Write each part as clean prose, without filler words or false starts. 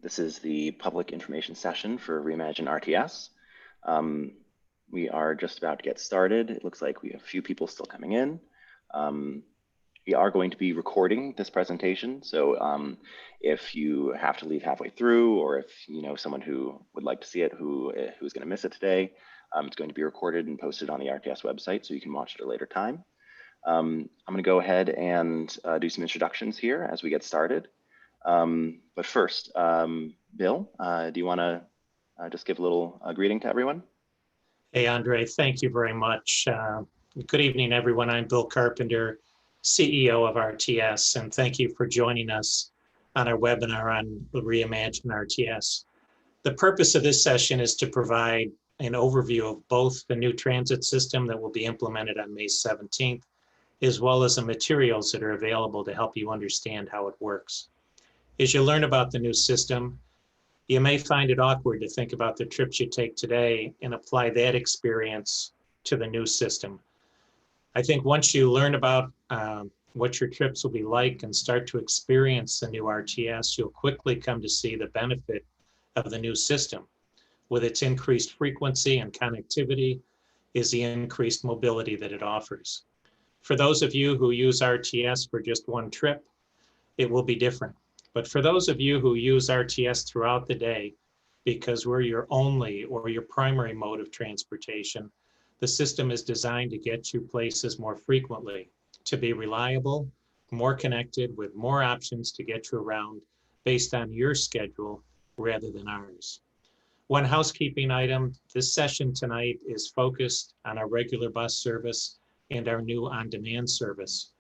This is the public information session for Reimagine RTS. We are just about to get started. It looks like we have a few people still coming in. We are going to be recording this presentation, so if you have to leave halfway through, or if you know someone who would like to see it who's going to miss it today, it's going to be recorded and posted on the RTS website, so you can watch it at a later time. I'm going to go ahead and do some introductions here as we get started. But first, Bill, do you want to just give a little greeting to everyone? Hey, Andre, thank you very much. Good evening, everyone. I'm Bill Carpenter, CEO of RTS, and thank you for joining us on our webinar on Reimagine RTS. The purpose of this session is to provide an overview of both the new transit system that will be implemented on May 17th, as well as the materials that are available to help you understand how it works. As you learn about the new system, you may find it awkward to think about the trips you take today and apply that experience to the new system. I think once you learn about what your trips will be like and start to experience the new RTS, you'll quickly come to see the benefit of the new system. With its increased frequency and connectivity is the increased mobility that it offers. For those of you who use RTS for just one trip, it will be different. But for those of you who use RTS throughout the day, because we're your only or your primary mode of transportation, the system is designed to get you places more frequently, to be reliable, more connected, with more options to get you around based on your schedule rather than ours. One housekeeping item, this session tonight is focused on our regular bus service and our new on-demand service.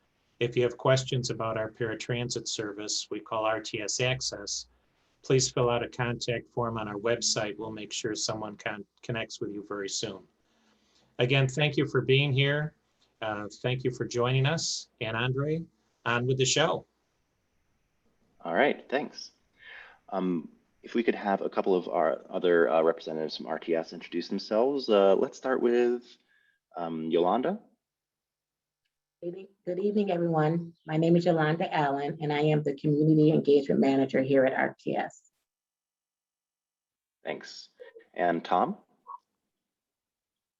If you have questions about our paratransit service, we call RTS Access, please fill out a contact form on our website. We'll make sure someone connects with you very soon. Again, thank you for being here. Thank you for joining us. And Andre, on with the show. All right, thanks. If we could have a couple of our other representatives from RTS introduce themselves. Let's start with Yolanda. Good evening, everyone. My name is Yolanda Allen, and I am the Community Engagement Manager here at RTS. Thanks. And Tom?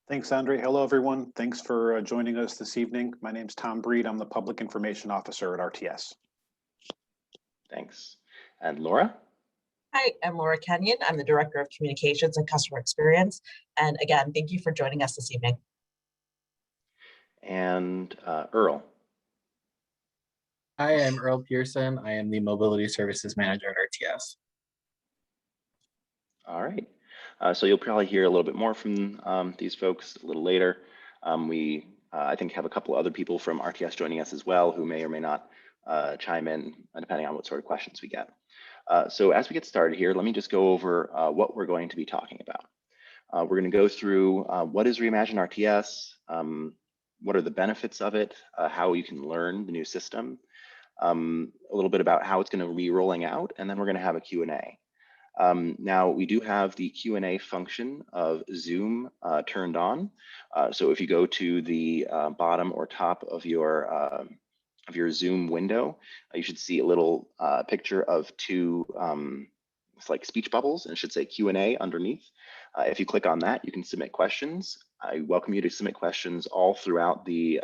Thanks, Andre. Hello, everyone. Thanks for joining us this evening. My name is Tom Breed. I'm the Public Information Officer at RTS. Thanks. And Laura? Hi, I'm Laura Kenyon. I'm the Director of Communications and Customer Experience. And again, thank you for joining us this evening. And Earl. Hi, I'm Earl Pearson. I am the Mobility Services Manager at RTS. All right. So you'll probably hear a little bit more from these folks a little later. I think, have a couple other people from RTS joining us as well who may or may not chime in depending on what sort of questions we get. So as we get started here, let me just go over what we're going to be talking about. We're going to go through what is Reimagine RTS, what are the benefits of it, how you can learn the new system, a little bit about how it's going to be rolling out, and then we're going to have a Q&A. Now, we do have the Q&A function of Zoom turned on. So if you go to the bottom or top of your Zoom window, you should see a little picture of two it's like speech bubbles, and it should say Q&A underneath. If you click on that, you can submit questions. I welcome you to submit questions all throughout the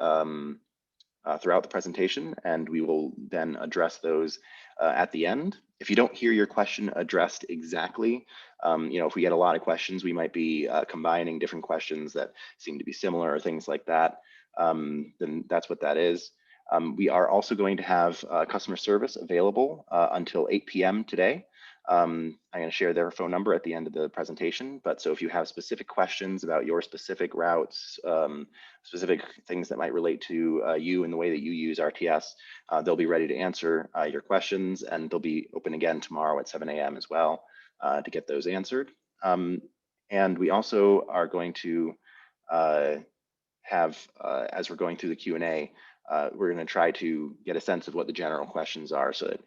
presentation, and we will then address those at the end. If you don't hear your question addressed exactly, if we get a lot of questions, we might be combining different questions that seem to be similar or things like that, then that's what that is. We are also going to have customer service available until 8 p.m. today. I'm going to share their phone number at the end of the presentation, but so if you have specific questions about your specific routes, specific things that might relate to you and the way that you use RTS, they'll be ready to answer your questions, and they'll be open again tomorrow at 7 a.m. as well to get those answered. And we also are going to have, as we're going through the Q&A, we're going to try to get a sense of what the general questions are, so that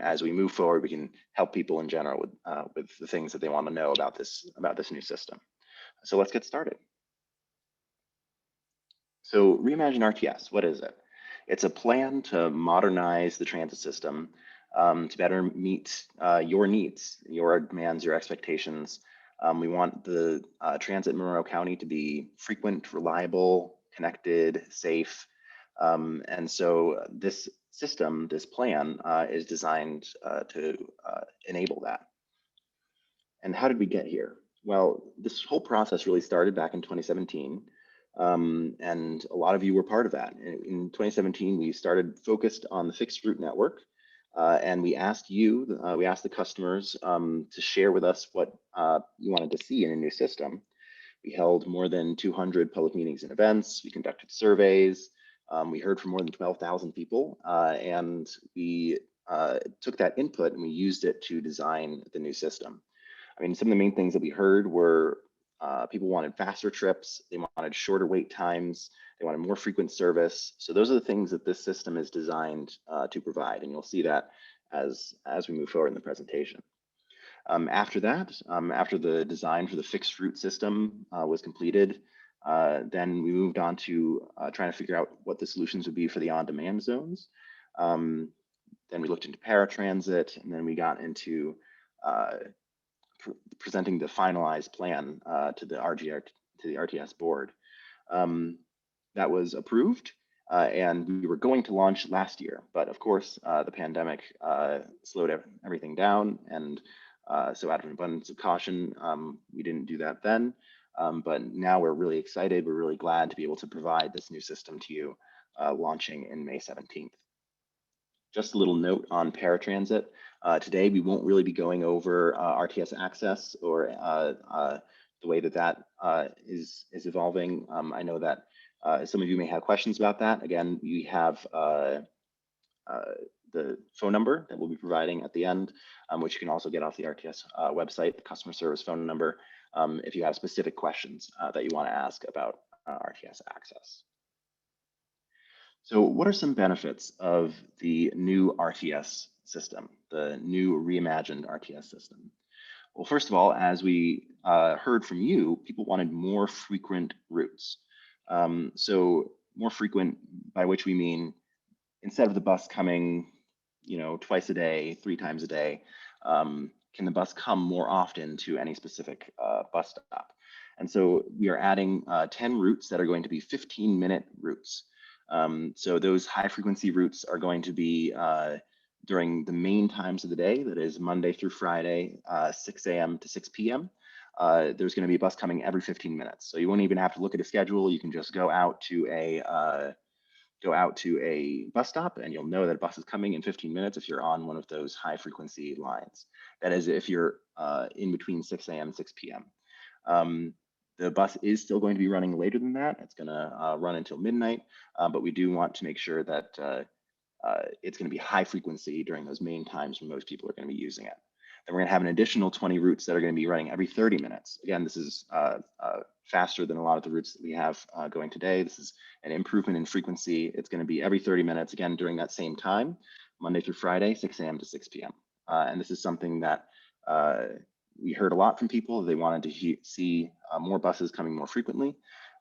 as we move forward, we can help people in general with the things that they want to know about this new system. So let's get started. So Reimagine RTS, what is it? It's a plan to modernize the transit system to better meet your needs, your demands, your expectations. We want the transit in Monroe County to be frequent, reliable, connected, safe. And so this system, this plan is designed to enable that. And how did we get here? Well, this whole process really started back in 2017. And a lot of you were part of that. In 2017, we started focused on the fixed route network. And we asked the customers to share with us what you wanted to see in a new system. We held more than 200 public meetings and events. We conducted surveys. We heard from more than 12,000 people. And we took that input and we used it to design the new system. I mean, some of the main things that we heard were people wanted faster trips, they wanted shorter wait times, they wanted more frequent service. So those are the things that this system is designed to provide, and you'll see that as we move forward in the presentation. After that, after the design for the fixed route system was completed, then we moved on to trying to figure out what the solutions would be for the on-demand zones. Then we looked into paratransit, and then we got into presenting the finalized plan to the RTS board. That was approved, and we were going to launch last year, but of course the pandemic slowed everything down, and so out of an abundance of caution, we didn't do that then. But now we're really excited. We're really glad to be able to provide this new system to you, launching in May 17th. Just a little note on paratransit. Today, we won't really be going over RTS access or the way that is evolving. I know that some of you may have questions about that. Again, we have the phone number that we'll be providing at the end, which you can also get off the RTS website, the customer service phone number, if you have specific questions that you want to ask about RTS access. So what are some benefits of the new RTS system, the new reimagined RTS system? Well, first of all, as we heard from you, people wanted more frequent routes. So more frequent, by which we mean instead of the bus coming, twice a day, 3 times a day, can the bus come more often to any specific bus stop? And so we are adding 10 routes that are going to be 15-minute routes. So those high frequency routes are going to be during the main times of the day, that is Monday through Friday, 6 a.m. to 6 p.m. There's going to be a bus coming every 15 minutes. So you won't even have to look at a schedule. You can just go out to a bus stop and you'll know that a bus is coming in 15 minutes if you're on one of those high frequency lines. That is if you're in between 6 a.m. and 6 p.m. The bus is still going to be running later than that. It's going to run until midnight, but we do want to make sure that it's going to be high frequency during those main times when most people are going to be using it. Then we're going to have an additional 20 routes that are going to be running every 30 minutes. Again, this is faster than a lot of the routes that we have going today. This is an improvement in frequency. It's going to be every 30 minutes, again, during that same time, Monday through Friday, 6 a.m. to 6 p.m. And this is something that we heard a lot from people. They wanted to see more buses coming more frequently.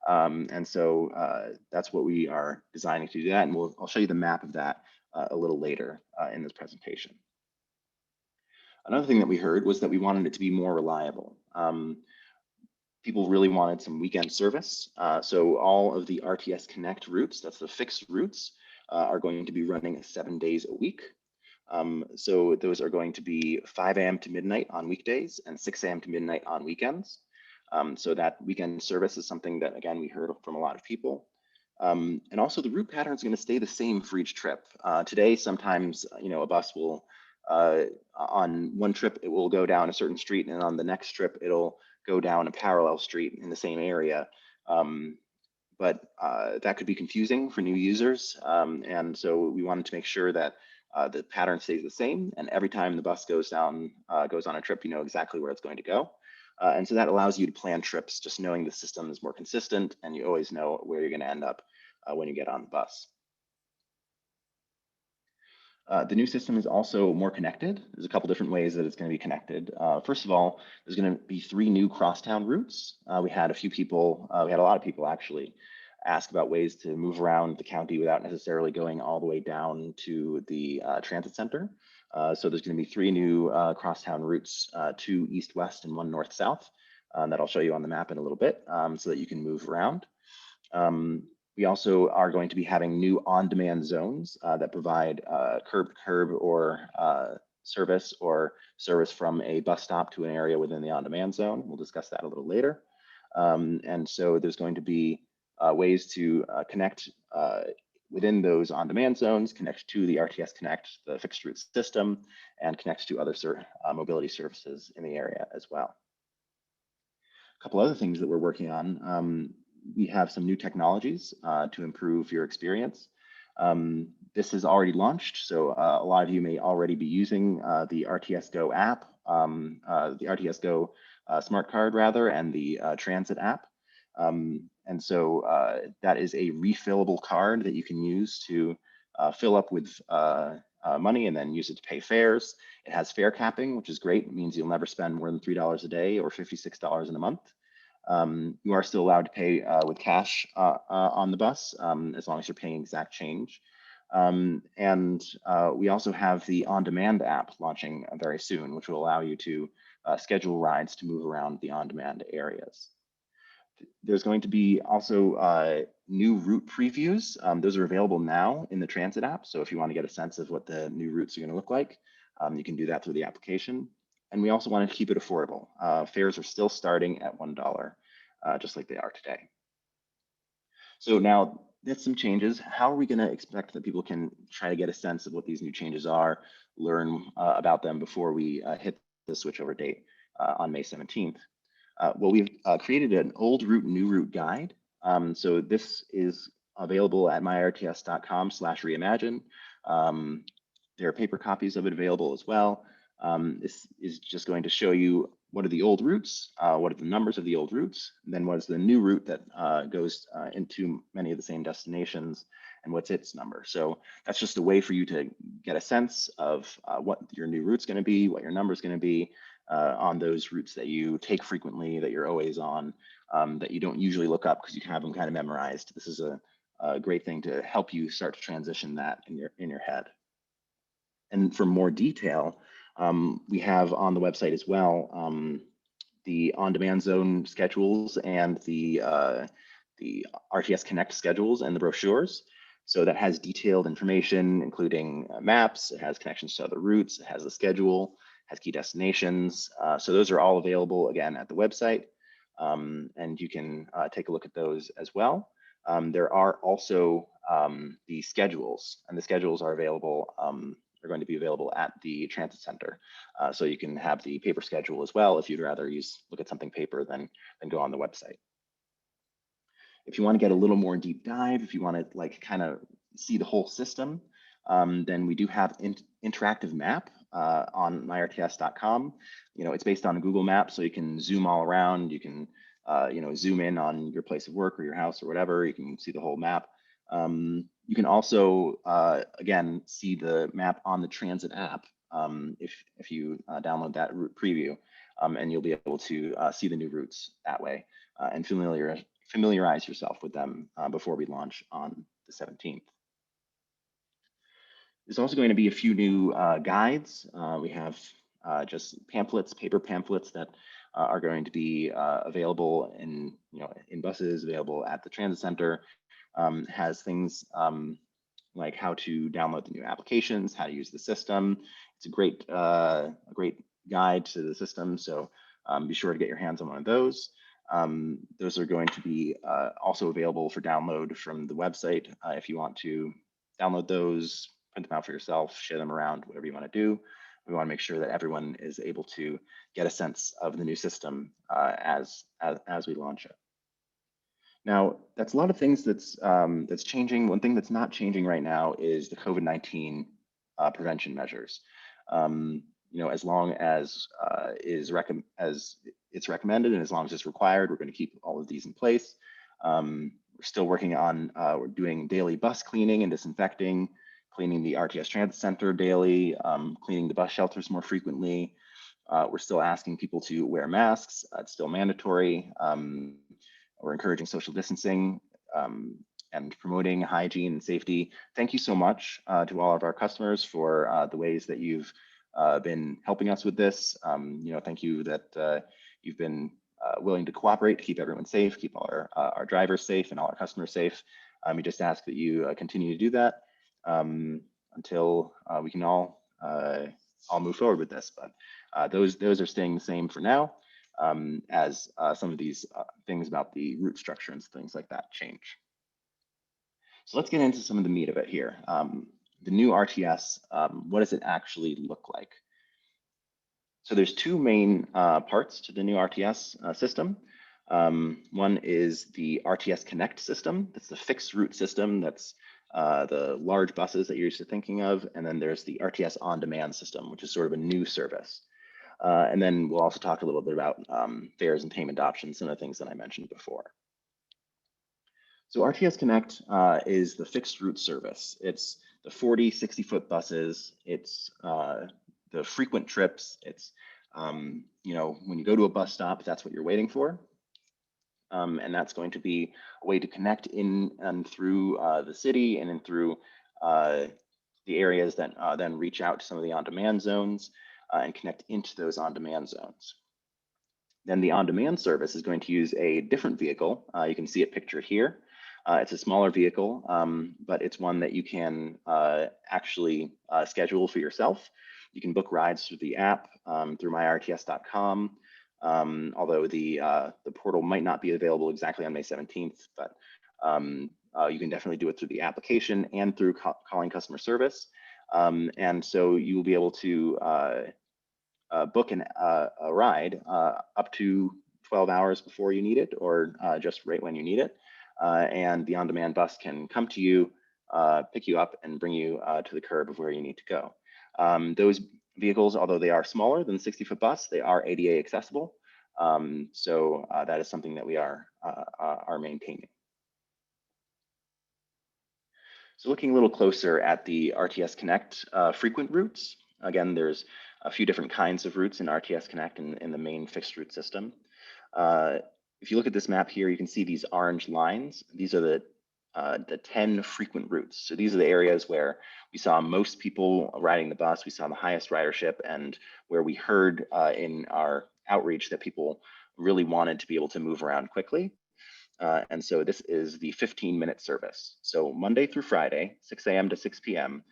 And so that's what we are designing to do that. And I'll show you the map of that a little later in this presentation. Another thing that we heard was that we wanted it to be more reliable. People really wanted some weekend service. So all of the Rts Connect routes, that's the fixed routes, are going to be running 7 days a week. So those are going to be 5 a.m. to midnight on weekdays and 6 a.m. to midnight on weekends. So that weekend service is something that, again, we heard from a lot of people. And also the route pattern is going to stay the same for each trip. Today, sometimes, a bus will, on one trip, it will go down a certain street, and on the next trip, it'll go down a parallel street in the same area. But that could be confusing for new users. And so we wanted to make sure that the pattern stays the same, and every time the bus goes on a trip, you know exactly where it's going to go. And so that allows you to plan trips, just knowing the system is more consistent, and you always know where you're going to end up when you get on the bus. The new system is also more connected. There's a couple different ways that it's going to be connected. First of all, there's going to be 3 new crosstown routes. We had a lot of people actually ask about ways to move around the county without necessarily going all the way down to the transit center. So there's going to be 3 new crosstown routes, 2 east-west and 1 north-south, that I'll show you on the map in a little bit, so that you can move around. We also are going to be having new on-demand zones that provide curb-to-curb or service from a bus stop to an area within the on-demand zone. We'll discuss that a little later. And so there's going to be ways to connect within those on-demand zones, connect to the RTS Connect, the fixed route system, and connect to other mobility services in the area as well. A couple other things that we're working on. We have some new technologies to improve your experience. This is already launched, so a lot of you may already be using the RTS Go app, the RTS Go smart card rather, and the Transit app. And so that is a refillable card that you can use to fill up with money and then use it to pay fares. It has fare capping, which is great. It means you'll never spend more than $3 a day or $56 in a month. You are still allowed to pay with cash on the bus, as long as you're paying exact change. And we also have the on-demand app launching very soon, which will allow you to schedule rides to move around the on-demand areas. There's going to be also new route previews. Those are available now in the Transit app. So if you want to get a sense of what the new routes are going to look like, you can do that through the application. And we also wanted to keep it affordable. Fares are still starting at $1, just like they are today. So now that's some changes. How are we going to expect that people can try to get a sense of what these new changes are, learn about them before we hit the switchover date on May 17th? Well, we've created an old route, new route guide. So this is available at myrts.com/reimagine. There are paper copies of it available as well. This is just going to show you what are the old routes, what are the numbers of the old routes, and then what is the new route that goes into many of the same destinations, and what's its number. So that's just a way for you to get a sense of what your new route's going to be, what your number is going to be on those routes that you take frequently, that you're always on, that you don't usually look up because you have them kind of memorized. This is a great thing to help you start to transition that in your head. And for more detail, we have on the website as well the on-demand zone schedules and the RTS Connect schedules and the brochures. So that has detailed information, including maps. It has connections to other routes. It has the schedule, has key destinations. So those are all available again at the website, and you can take a look at those as well. There are also the schedules, and the schedules are available. Are going to be available at the Transit Center. So you can have the paper schedule as well if you'd rather look at something paper than go on the website. If you want to get a little more deep dive, if you want to kind of see the whole system, then we do have interactive map on myrts.com. It's based on Google Maps, so you can zoom all around. You can zoom in on your place of work or your house or whatever. You can see the whole map. You can also, again, see the map on the Transit app if you download that route preview, and you'll be able to see the new routes that way and familiarize yourself with them before we launch on the 17th. There's also going to be a few new guides. We have just pamphlets, paper pamphlets that are going to be available in buses, available at the Transit Center. Has things like how to download the new applications, how to use the system. It's a great guide to the system, so be sure to get your hands on one of those. Those are going to be also available for download from the website if you want to download those, print them out for yourself, share them around, whatever you want to do. We want to make sure that everyone is able to get a sense of the new system as we launch it. Now, that's a lot of things that's changing. One thing that's not changing right now is the COVID-19 prevention measures. As long as it's recommended and as long as it's required, we're going to keep all of these in place. We're still working on we're doing daily bus cleaning and disinfecting, cleaning the RTS Transit Center daily, cleaning the bus shelters more frequently. We're still asking people to wear masks. It's still mandatory. We're encouraging social distancing. and promoting hygiene and safety. Thank you so much to all of our customers for the ways that you've been helping us with this. Thank you that you've been willing to cooperate to keep everyone safe, keep all our drivers safe and all our customers safe. We just ask that you continue to do that until we can all move forward with this. But those are staying the same for now, as some of these things about the route structure and things like that change. So let's get into some of the meat of it here. The new RTS, what does it actually look like? So there's two main parts to the new RTS system. One is the Rts Connect system. That's the fixed route system. That's the large buses that you're used to thinking of. And then there's the RTS on-demand system, which is sort of a new service. And then we'll also talk a little bit about fares and payment options, some of the things that I mentioned before. So Rts Connect is the fixed route service. It's the 40, 60-foot buses. It's the frequent trips. It's, when you go to a bus stop, that's what you're waiting for. And that's going to be a way to connect in and through the city and in through the areas that then reach out to some of the on-demand zones and connect into those on-demand zones. Then the on-demand service is going to use a different vehicle. You can see it pictured here. It's a smaller vehicle, but it's one that you can actually schedule for yourself. You can book rides through the app, through myrts.com. Although the portal might not be available exactly on May 17th, but you can definitely do it through the application and through calling customer service. And so you will be able to book a ride up to 12 hours before you need it, or just right when you need it. And the on-demand bus can come to you, pick you up, and bring you to the curb of where you need to go. Those vehicles, although they are smaller than the 60-foot bus, they are ADA accessible. So that is something that we are maintaining. So looking a little closer at the Rts Connect frequent routes. Again, there's a few different kinds of routes in Rts Connect in the main fixed route system. If you look at this map here, you can see these orange lines. These are the 10 frequent routes. So these are the areas where we saw most people riding the bus, we saw the highest ridership, and where we heard in our outreach that people really wanted to be able to move around quickly. And so this is the 15-minute service. So Monday through Friday, 6 a.m. to 6 p.m.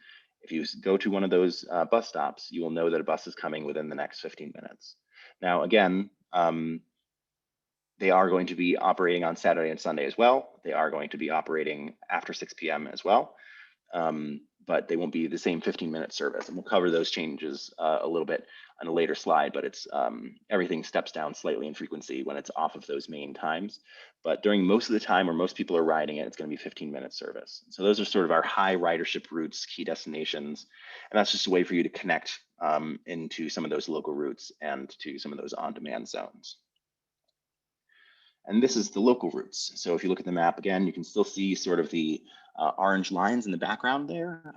If you go to one of those bus stops, you will know that a bus is coming within the next 15 minutes. Now, again, they are going to be operating on Saturday and Sunday as well. They are going to be operating after 6 p.m. as well, but they won't be the same 15-minute service. And we'll cover those changes a little bit on a later slide, but it's everything steps down slightly in frequency when it's off of those main times. But during most of the time where most people are riding it, it's going to be 15-minute service. So those are sort of our high ridership routes, key destinations. And that's just a way for you to connect into some of those local routes and to some of those on-demand zones. And this is the local routes. So if you look at the map again, you can still see sort of the orange lines in the background there,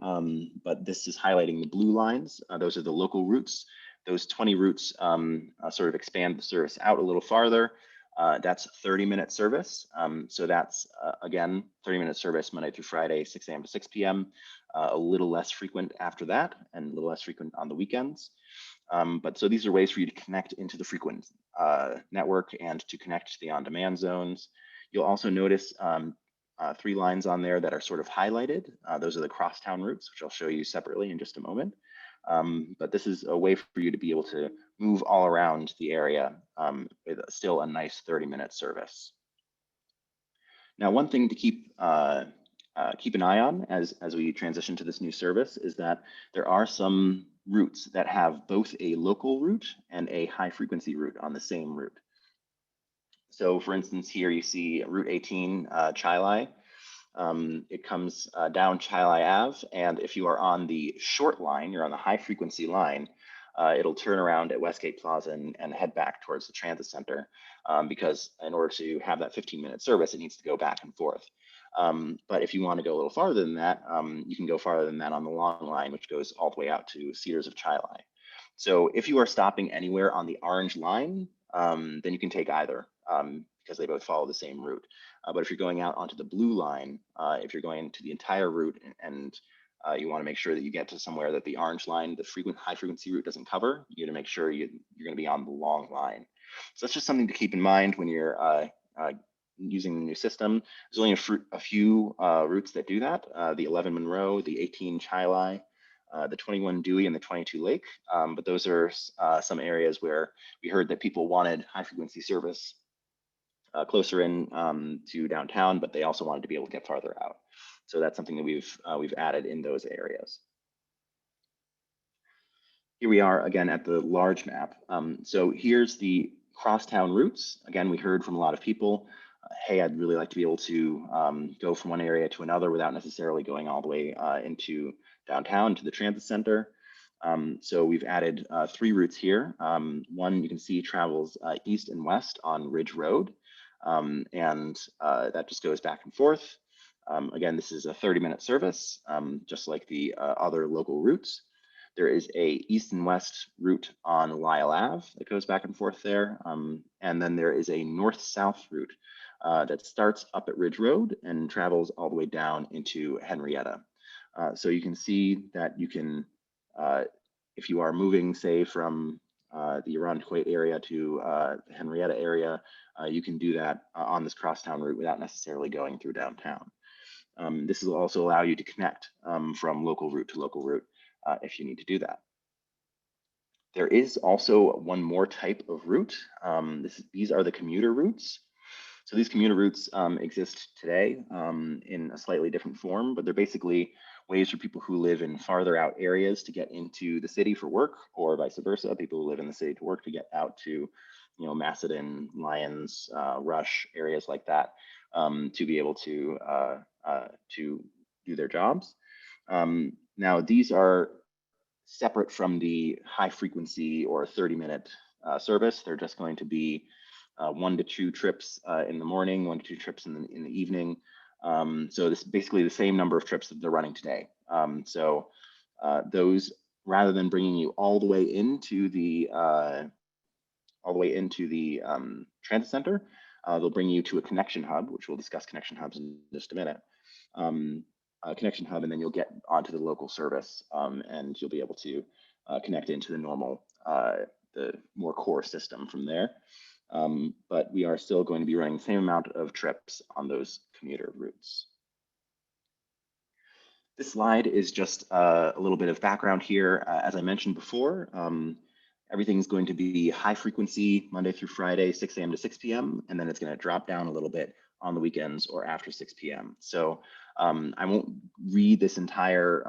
but this is highlighting the blue lines. Those are the local routes. Those 20 routes sort of expand the service out a little farther. That's 30-minute service. So that's, again, 30-minute service Monday through Friday, 6 a.m. to 6 p.m. A little less frequent after that and a little less frequent on the weekends. But so these are ways for you to connect into the frequent network and to connect to the on-demand zones. You'll also notice 3 lines on there that are sort of highlighted. Those are the Crosstown Routes, which I'll show you separately in just a moment. But this is a way for you to be able to move all around the area with still a nice 30-minute service. Now, one thing to keep an eye on as we transition to this new service is that there are some routes that have both a local route and a high frequency route on the same route. So for instance, here you see Route 18, Chilai. It comes down Chilai Ave, and if you are on the short line, you're on the high frequency line, it'll turn around at Westgate Plaza and head back towards the transit center, because in order to have that 15-minute service, it needs to go back and forth. But if you want to go a little farther than that, you can go farther than that on the long line, which goes all the way out to Cedars of Chilai. So if you are stopping anywhere on the orange line, then you can take either, because they both follow the same route. But if you're going out onto the blue line, if you're going to the entire route and you want to make sure that you get to somewhere that the orange line, the high frequency route doesn't cover, you got to make sure you're going to be on the long line. So that's just something to keep in mind when you're using the new system. There's only a few routes that do that, the 11 Monroe, the 18 Chilai, the 21 Dewey, and the 22 Lake. But those are some areas where we heard that people wanted high frequency service closer in to downtown, but they also wanted to be able to get farther out. So that's something that we've added in those areas. Here we are again at the large map. So here's the Crosstown Routes. Again, we heard from a lot of people, hey, I'd really like to be able to go from one area to another without necessarily going all the way into downtown to the transit center. So we've added 3 routes here. One you can see travels east and west on Ridge Road, and that just goes back and forth. Again, this is a 30-minute service, just like the other local routes. There is a east and west route on Lyle Ave that goes back and forth there. And then there is a north-south route that starts up at Ridge Road and travels all the way down into Henrietta. So you can see that you can, if you are moving, say, from the Irondequoit area to the Henrietta area, you can do that on this crosstown route without necessarily going through downtown. This will also allow you to connect from local route to local route if you need to do that. There is also one more type of route. These are the commuter routes. So these commuter routes exist today in a slightly different form, but they're basically ways for people who live in farther out areas to get into the city for work, or vice versa, people who live in the city to work to get out to, Macedon, Lyons, Rush, areas like that, to be able to do their jobs. Now, these are separate from the high frequency or 30-minute service. They're just going to be 1 to 2 trips in the morning, 1 to 2 trips in the evening. So this is basically the same number of trips that they're running today. So those, rather than bringing you all the way into the transit center, they'll bring you to a connection hub, which we'll discuss connection hubs in just a minute. Connection hub, and then you'll get onto the local service, and you'll be able to connect into the normal, the more core system from there. But we are still going to be running the same amount of trips on those commuter routes. This slide is just a little bit of background here. As I mentioned before, everything's going to be high frequency Monday through Friday, 6 a.m. to 6 p.m. And then it's going to drop down a little bit on the weekends or after 6 p.m. So I won't read this entire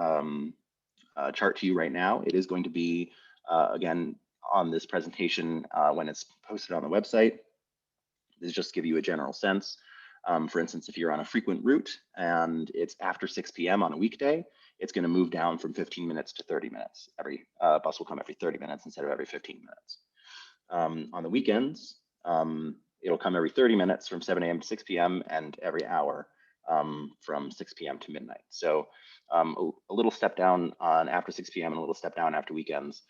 chart to you right now. It is going to be, again, on this presentation when it's posted on the website. This is just to give you a general sense. For instance, if you're on a frequent route and it's after 6 p.m. on a weekday, it's going to move down from 15 minutes to 30 minutes. Every bus will come every 30 minutes instead of every 15 minutes. On the weekends, it'll come every 30 minutes from 7 a.m. to 6 p.m. and every hour from 6 p.m. to midnight. So a little step down on after 6 p.m. and a little step down after weekends,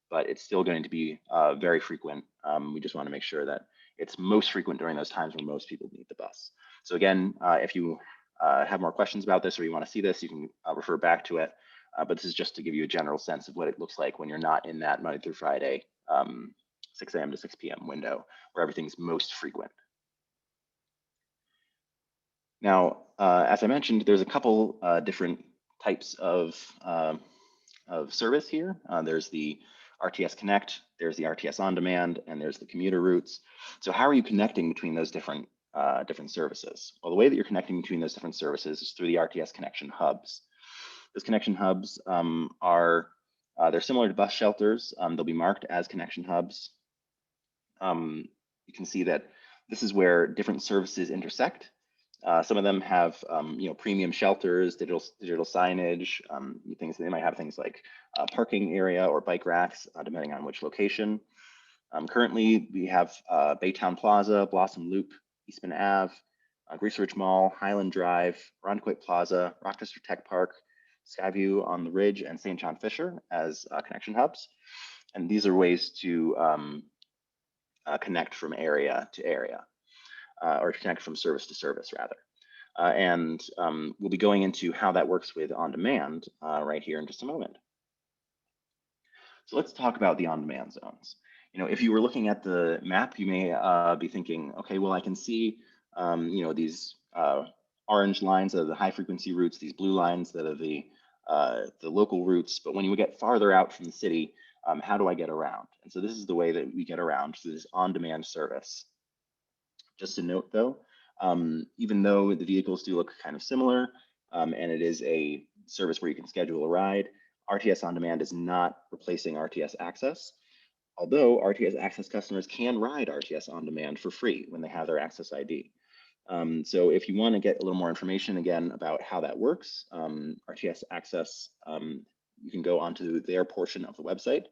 but it's still going to be very frequent. We just want to make sure that it's most frequent during those times when most people need the bus. So again, if you have more questions about this or you want to see this, you can refer back to it. But this is just to give you a general sense of what it looks like when you're not in that Monday through Friday 6 a.m. to 6 p.m. window where everything's most frequent. Now, as I mentioned, there's a couple different types of service here. There's the RTS Connect, there's the RTS On Demand, and there's the commuter routes. So how are you connecting between those different services? Well, the way that you're connecting between those different services is through the RTS Connection Hubs. Those connection hubs they're similar to bus shelters. They'll be marked as connection hubs. You can see that this is where different services intersect. Some of them have premium shelters, digital signage, they might have things like parking area or bike racks, depending on which location. Currently, we have Baytown Plaza, Blossom Loop, Eastman Ave, Grease Ridge Mall, Highland Drive, Irondequoit Plaza, Rochester Tech Park, Skyview on the Ridge, and St. John Fisher as connection hubs. And these are ways to connect from area to area. or to connect from service to service rather. And we'll be going into how that works with on-demand right here in just a moment. So let's talk about the on-demand zones. If you were looking at the map, you may be thinking, okay, well, I can see, these orange lines that are the high frequency routes, these blue lines that are the local routes. But when you get farther out from the city, how do I get around? And so this is the way that we get around through this on-demand service. Just a note though, even though the vehicles do look kind of similar, and it is a service where you can schedule a ride, RTS On Demand is not replacing RTS Access, although RTS Access customers can ride RTS On Demand for free when they have their Access ID. So if you want to get a little more information again about how that works, RTS Access, you can go onto their portion of the website,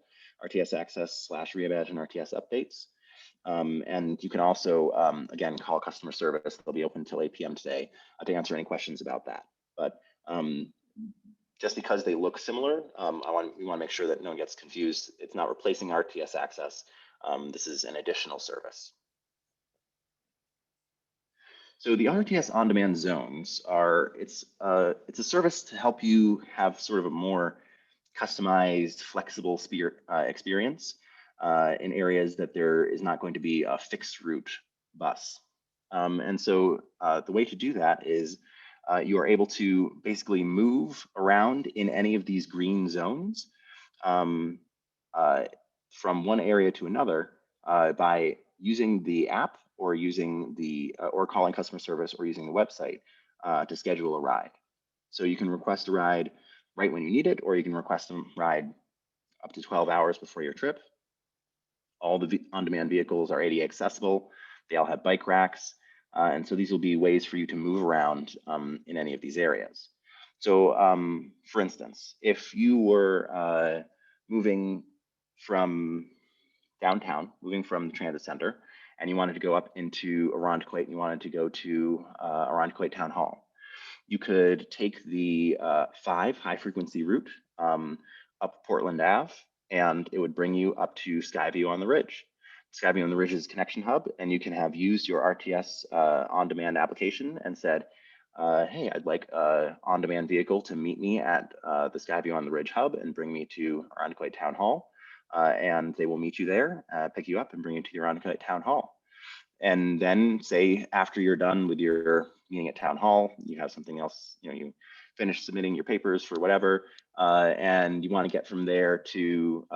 RTS Access/Reimagine RTS Updates. And you can also, again, call customer service. They'll be open until 8 p.m. today to answer any questions about that. But just because they look similar, we want to make sure that no one gets confused. It's not replacing RTS Access. This is an additional service. So the RTS on-demand zones it's a service to help you have sort of a more customized, flexible experience in areas that there is not going to be a fixed route bus. And so the way to do that is you are able to basically move around in any of these green zones from one area to another by using the app or using or calling customer service or using the website to schedule a ride. So you can request a ride right when you need it, or you can request a ride up to 12 hours before your trip. All the on-demand vehicles are ADA accessible. They all have bike racks. And so these will be ways for you to move around in any of these areas. So for instance, if you were moving from downtown, moving from the transit center, and you wanted to go up into Irondequoit, and you wanted to go to Irondequoit Town Hall, you could take the 5 high frequency route up Portland Ave, and it would bring you up to Skyview on the Ridge. Skyview on the Ridge is Connection Hub, and you can have used your RTS on-demand application and said, hey, I'd like an on-demand vehicle to meet me at the Skyview on the Ridge hub and bring me to Irondequoit Town Hall. And they will meet you there, pick you up and bring you to your Irondequoit Town Hall. And then say after you're done with your meeting at Town Hall, you have something else, you finish submitting your papers for whatever, and you want to get from there to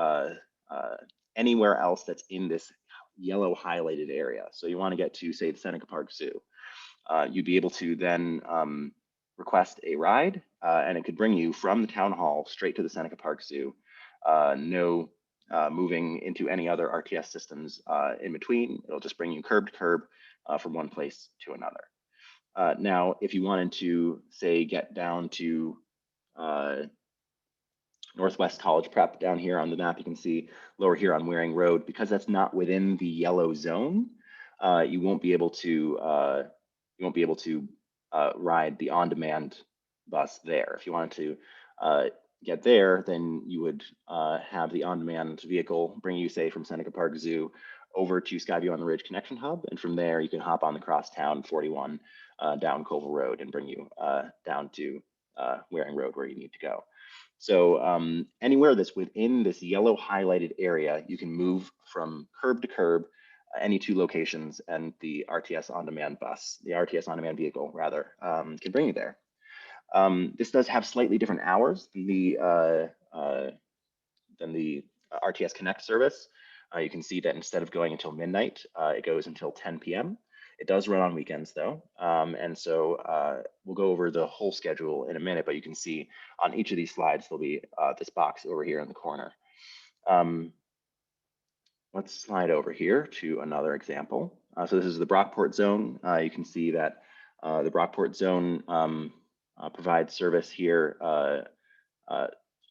anywhere else that's in this yellow highlighted area. So you want to get to, say, the Seneca Park Zoo. You'd be able to then request a ride, and it could bring you from the Town Hall straight to the Seneca Park Zoo. No moving into any other RTS systems in between. It'll just bring you curb to curb from one place to another. Now, if you wanted to, say, get down to Northwest College Prep down here on the map, you can see lower here on Waring Road, because that's not within the yellow zone, you won't be able to ride the on-demand bus there. If you wanted to get there, then you would have the on-demand vehicle bring you, say, from Seneca Park Zoo over to Skyview on the Ridge Connection Hub, and from there you can hop on the Crosstown 41 down Colville Road and bring you down to Waring Road where you need to go. So anywhere that's within this yellow highlighted area, you can move from curb to curb, any 2 locations, and the RTS on-demand bus, the RTS on-demand vehicle rather, can bring you there. This does have slightly different hours than the RTS Connect service. You can see that instead of going until midnight, it goes until 10 p.m. It does run on weekends though. And so we'll go over the whole schedule in a minute, but you can see on each of these slides, there'll be this box over here in the corner. Let's slide over here to another example. So this is the Brockport Zone. You can see that the Brockport Zone provides service here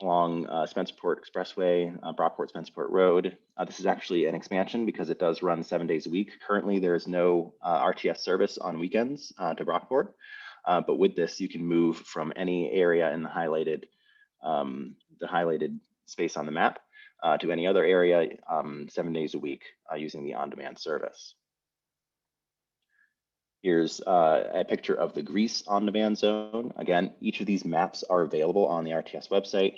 along Spencerport Expressway, Brockport Spencerport Road. This is actually an expansion because it does run 7 days a week. Currently, there is no RTS service on weekends to Brockport, but with this, you can move from any area in the highlighted space on the map to any other area 7 days a week using the on-demand service. Here's a picture of the Greece on-demand zone. Again, each of these maps are available on the RTS website.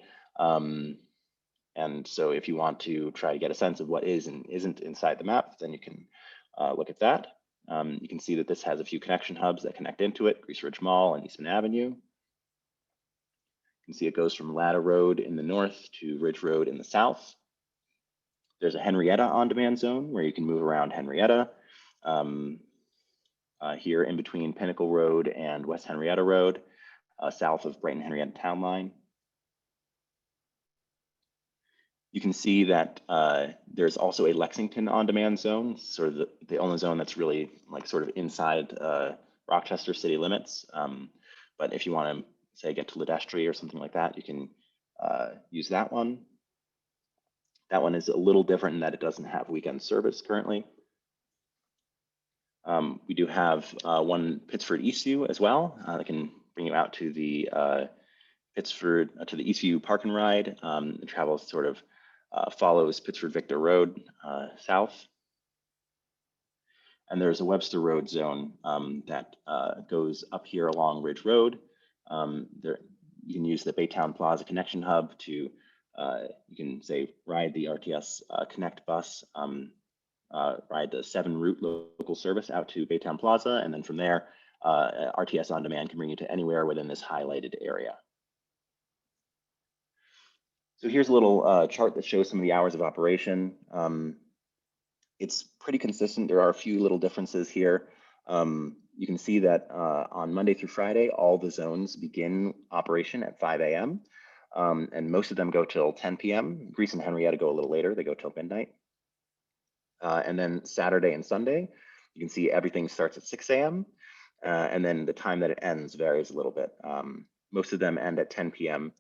And so if you want to try to get a sense of what is and isn't inside the map, then you can look at that. You can see that this has a few connection hubs that connect into it, Greece Ridge Mall and Eastman Avenue. You can see it goes from Latta Road in the north to Ridge Road in the south. There's a Henrietta on-demand zone where you can move around Henrietta. Here in between Pinnacle Road and West Henrietta Road, south of Brighton Henrietta Town Line. You can see that there's also a Lexington on-demand zone, sort of the only zone that's really like sort of inside Rochester city limits. But if you want to say get to Ledestri or something like that, you can use that one. That one is a little different in that it doesn't have weekend service currently. We do have one Pittsford Eastview as well that can bring you out to the Pittsford to the Eastview Park and Ride. It travels sort of follows Pittsford Victor Road south. And there's a Webster Road zone that goes up here along Ridge Road. There, you can use the Baytown Plaza Connection Hub to, you can say, ride the RTS Connect bus, ride the 7 route local service out to Baytown Plaza, and then from there, RTS On Demand can bring you to anywhere within this highlighted area. So here's a little chart that shows some of the hours of operation. It's pretty consistent. There are a few little differences here. You can see that on Monday through Friday, all the zones begin operation at 5 a.m. And most of them go till 10 p.m. Greece and Henrietta go a little later. They go till midnight. And then Saturday and Sunday, you can see everything starts at 6 a.m. And then the time that it ends varies a little bit. Most of them end at 10 p.m.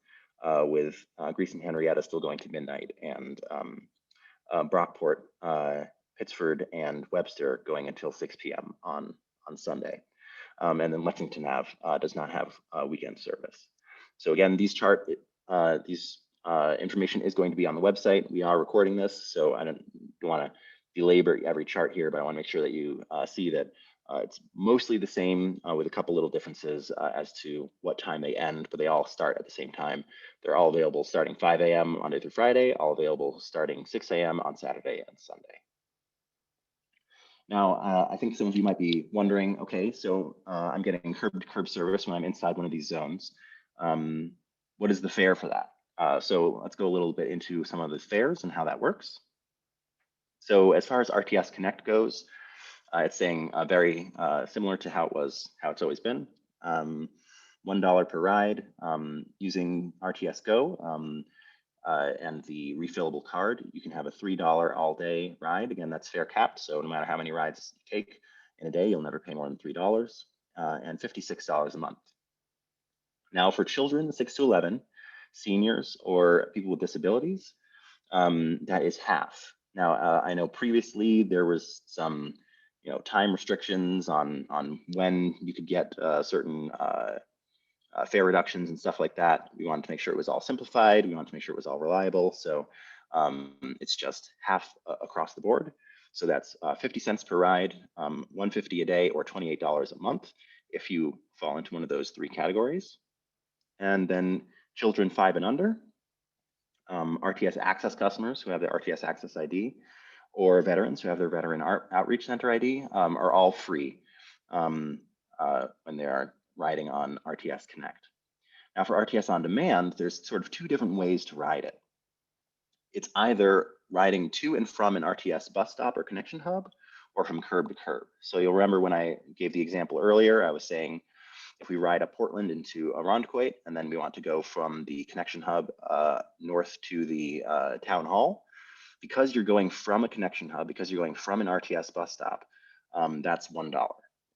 With Greece and Henrietta still going to midnight, and Brockport, Pittsford, and Webster going until 6 p.m. on Sunday. And then Lexington Ave does not have weekend service. So again, these information is going to be on the website. We are recording this, so I don't want to belabor every chart here, but I want to make sure that you see that it's mostly the same with a couple little differences as to what time they end, but they all start at the same time. They're all available starting 5 a.m. Monday through Friday, all available starting 6 a.m. on Saturday and Sunday. Now, I think some of you might be wondering, okay, so I'm getting curb-to-curb service when I'm inside one of these zones. What is the fare for that? So let's go a little bit into some of the fares and how that works. So as far as RTS Connect goes, it's saying very similar to how it's always been. $1 per ride using RTS Go and the refillable card. You can have a $3 all day ride. Again, that's fare capped. So no matter how many rides you take in a day, you'll never pay more than $3 and $56 a month. Now for children 6 to 11, seniors, or people with disabilities, that is half. Now, I know previously there was some time restrictions on when you could get certain fare reductions and stuff like that. We wanted to make sure it was all simplified. We wanted to make sure it was all reliable. So it's just half across the board. So that's 50 cents per ride, $150 a day, or $28 a month if you fall into one of those 3 categories. And then children 5 and under, RTS Access customers who have the RTS Access ID, or veterans who have their Veteran Outreach Center ID are all free when they are riding on RTS Connect. Now for RTS On Demand, there's sort of 2 different ways to ride it. It's either riding to and from an RTS bus stop or connection hub, or from curb to curb. So you'll remember when I gave the example earlier, I was saying if we ride up Portland into Irondequoit, and then we want to go from the connection hub north to the town hall, because you're going from a connection hub, because you're going from an RTS bus stop, that's $1.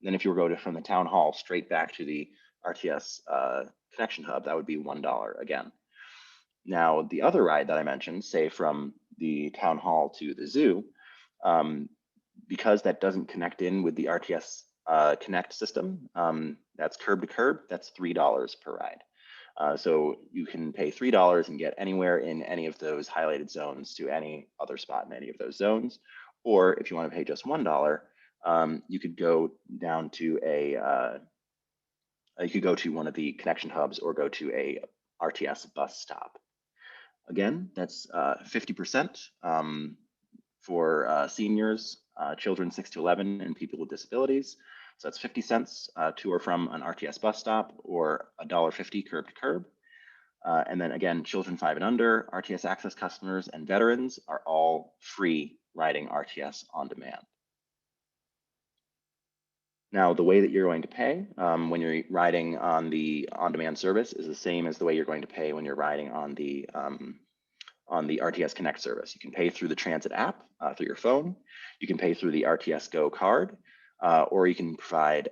Then if you were going from the town hall straight back to the RTS connection hub, that would be $1 again. Now, the other ride that I mentioned, say from the town hall to the zoo, because that doesn't connect in with the RTS Connect system, that's curb to curb, that's $3 per ride. So you can pay $3 and get anywhere in any of those highlighted zones to any other spot in any of those zones. Or if you want to pay just $1, you could go down to you could go to one of the connection hubs or go to a RTS bus stop. Again, that's 50% for seniors, children 6 to 11, and people with disabilities. So that's 50 cents to or from an RTS bus stop, or $1.50 curb to curb. And then again, children 5 and under, RTS access customers, and veterans are all free riding RTS on demand. Now, the way that you're going to pay when you're riding on the on-demand service is the same as the way you're going to pay when you're riding on the RTS Connect service. You can pay through the Transit app through your phone. You can pay through the RTS Go Card, or you can provide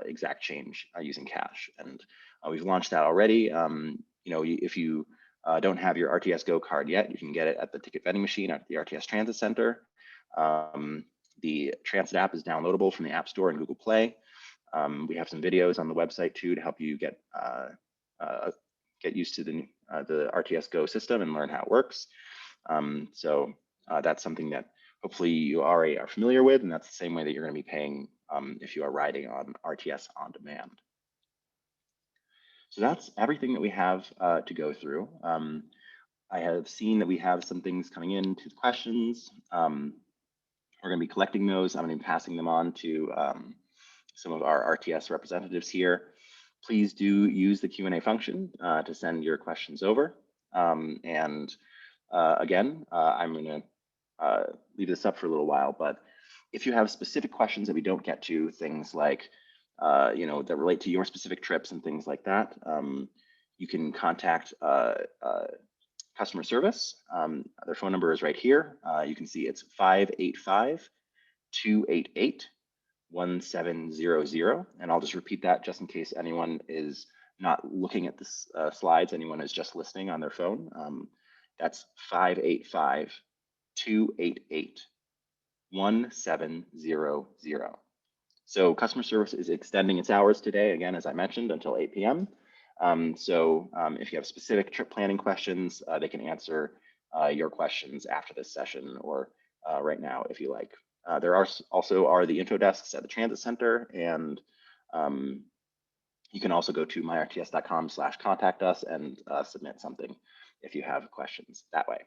exact change using cash. And we've launched that already. You know, if you don't have your RTS Go Card yet, you can get it at the ticket vending machine at the RTS Transit Center. The Transit app is downloadable from the App Store and Google Play. We have some videos on the website too to help you get used to the RTS Go system and learn how it works. So that's something that hopefully you already are familiar with, and that's the same way that you're going to be paying if you are riding on RTS on demand. So that's everything that we have to go through. I have seen that we have some things coming in to questions. We're going to be collecting those. I'm going to be passing them on to some of our RTS representatives here. Please do use the Q&A function to send your questions over. Again, I'm going to leave this up for a little while, but if you have specific questions that we don't get to, things like, you know, that relate to your specific trips and things like that, you can contact customer service. Their phone number is right here. You can see it's 585-288-1700. And I'll just repeat that just in case anyone is not looking at the slides, anyone is just listening on their phone. That's 585-288-1700. So customer service is extending its hours today, again, as I mentioned, until 8 p.m. If you have specific trip planning questions, they can answer your questions after this session or right now if you like. There also are the info desks at the Transit Center, and you can also go to myrts.com/contact us and submit something if you have questions that way.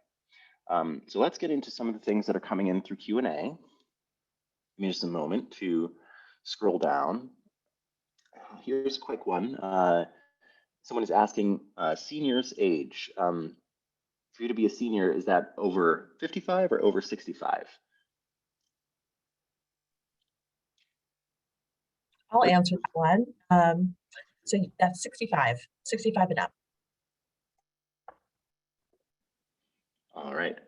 So let's get into some of the things that are coming in through Q&A. Give me just a moment to scroll down. Here's a quick one. Someone is asking seniors age. For you to be a senior, is that over 55 or over 65? I'll answer that one. So that's 65 and up. All right.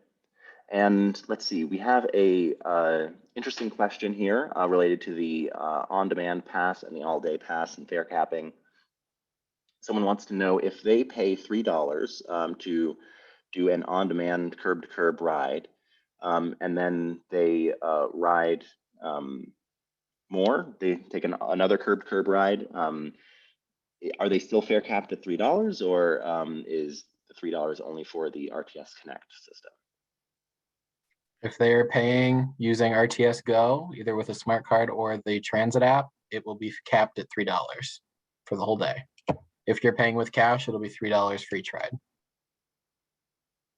And let's see, we have a interesting question here related to the on-demand pass and the all-day pass and fare capping. Someone wants to know if they pay $3 to do an on-demand curb-to-curb ride, and then they ride more, they take another curb-to-curb ride. Are they still fare capped at $3, or is the $3 only for the RTS Connect system? If they're paying using RTS Go, either with a smart card or the transit app, it will be capped at $3 for the whole day. If you're paying with cash, it'll be $3 for each ride.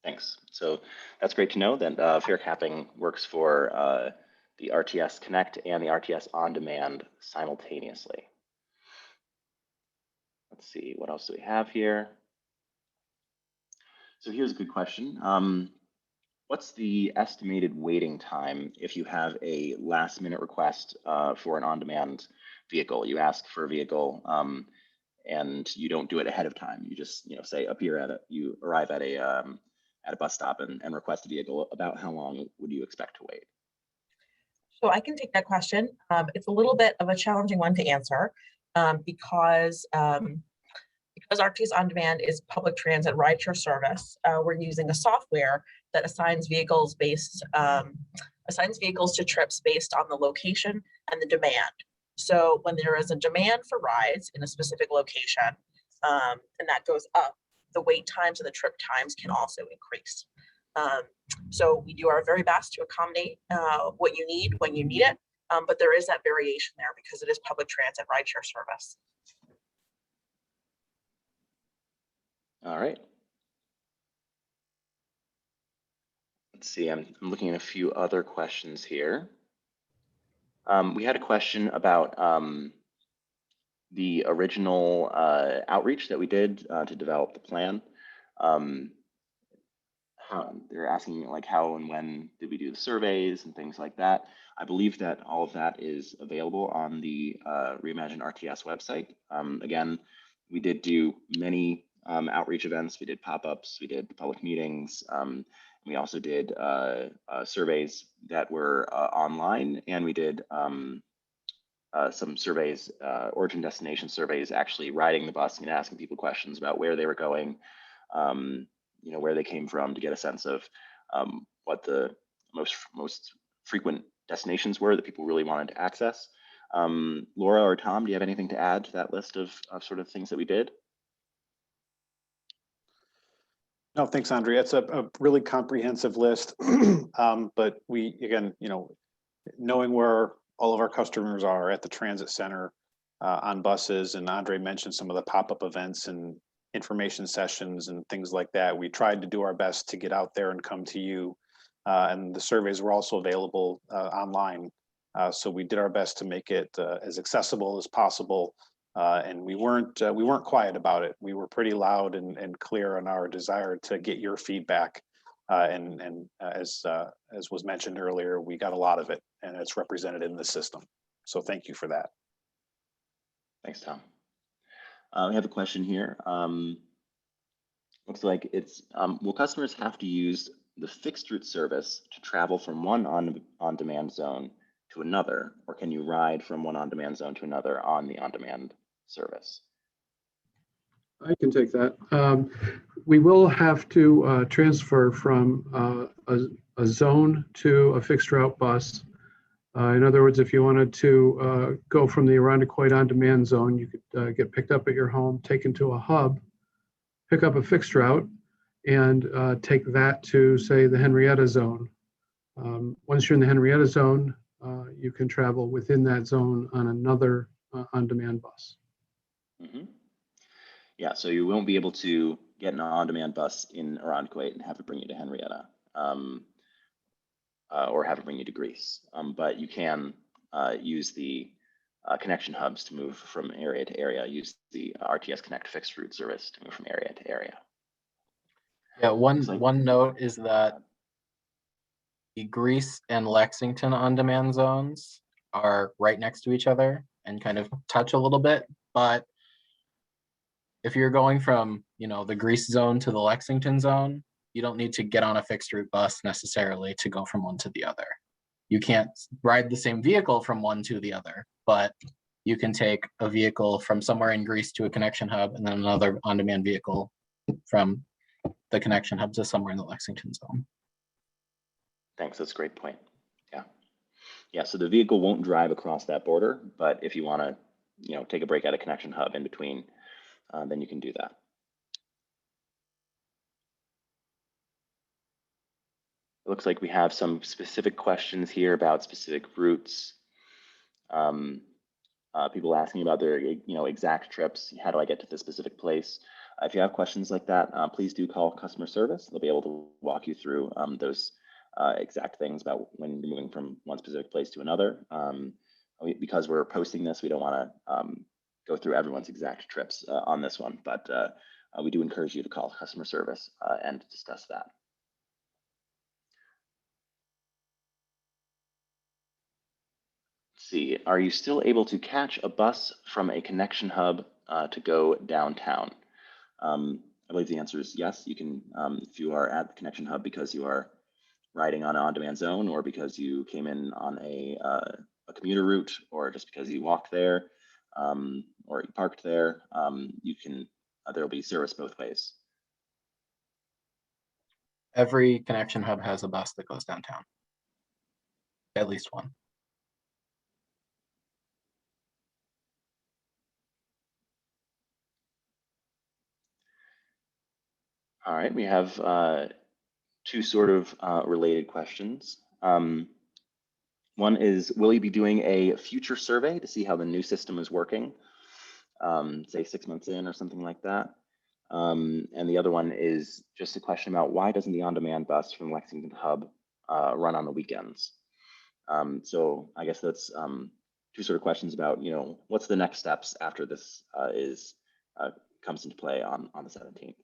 Thanks. So that's great to know that fare capping works for the RTS Connect and the RTS On Demand simultaneously. Let's see, what else do we have here? So here's a good question. What's the estimated waiting time if you have a last minute request for an on-demand vehicle? You ask for a vehicle and you don't do it ahead of time. You just, say appear at it. You arrive at a bus stop and request a vehicle. About how long would you expect to wait? So I can take that question. It's a little bit of a challenging one to answer because RTS On Demand is public transit rideshare service. We're using a software that assigns vehicles to trips based on the location and the demand. So when there is a demand for rides in a specific location, and that goes up, the wait times and the trip times can also increase. So we do our very best to accommodate what you need when you need it. but there is that variation there because it is public transit rideshare service. All right. Let's see, I'm looking at a few other questions here. We had a question about the original outreach that we did to develop the plan. They're asking like how and when did we do the surveys and things like that. I believe that all of that is available on the Reimagine RTS website. Again, we did do many outreach events. We did pop-ups, we did public meetings. We also did surveys that were online, and we did some surveys, origin destination surveys, actually riding the bus and asking people questions about where they were going, you know, where they came from, to get a sense of what the most frequent destinations were that people really wanted to access. Laura or Tom, do you have anything to add to that list of sort of things that we did? No, thanks, Andrea. It's a really comprehensive list. But we, again, you know, knowing where all of our customers are at the transit center on buses, and Andre mentioned some of the pop-up events and information sessions and things like that. We tried to do our best to get out there and come to you. And the surveys were also available online. So we did our best to make it as accessible as possible. And we weren't quiet about it. We were pretty loud and clear on our desire to get your feedback. And as was mentioned earlier, we got a lot of it, and it's represented in the system. So thank you for that. Thanks, Tom. We have a question here. Looks like it's, will customers have to use the fixed route service to travel from one on-demand zone to another, or can you ride from one on-demand zone to another on the on-demand service? I can take that. We will have to transfer from a zone to a fixed route bus. In other words, if you wanted to go from the Irondequoit on-demand zone, you could get picked up at your home, taken to a hub, pick up a fixed route, and take that to, say, the Henrietta zone. Once you're in the Henrietta zone, you can travel within that zone on another on-demand bus. Mm-hmm. Yeah, so you won't be able to get an on-demand bus in Irondequoit and have it bring you to Henrietta, or have it bring you to Greece. But you can use the connection hubs to move from area to area, use the RTS Connect fixed route service to move from area to area. Yeah, one note is that the Greece and Lexington on-demand zones are right next to each other and kind of touch a little bit. But if you're going from, you know, the Greece zone to the Lexington zone, you don't need to get on a fixed route bus necessarily to go from one to the other. You can't ride the same vehicle from one to the other, but you can take a vehicle from somewhere in Greece to a connection hub, and then another on-demand vehicle from the connection hub to somewhere in the Lexington zone. Thanks, that's a great point. Yeah. Yeah, so the vehicle won't drive across that border, but if you want to, you know, take a break at a connection hub in between, then you can do that. It looks like we have some specific questions here about specific routes. People asking about their, you know, exact trips. How do I get to this specific place? If you have questions like that, please do call customer service. They'll be able to walk you through those exact things about when you're moving from one specific place to another. Because we're posting this, we don't want to go through everyone's exact trips on this one, but we do encourage you to call customer service and discuss that. Let's see, are you still able to catch a bus from a connection hub to go downtown? I believe the answer is yes. You can, if you are at the connection hub because you are riding on an on-demand zone, or because you came in on a commuter route, or just because you walked there, or you parked there, you can, there will be service both ways. Every connection hub has a bus that goes downtown. At least one. All right, we have two sort of related questions. One is, will you be doing a future survey to see how the new system is working? Say 6 months in or something like that. And the other one is just a question about why doesn't the on-demand bus from Lexington Hub run on the weekends? So I guess that's two sort of questions about, what's the next steps after this comes into play on the 17th.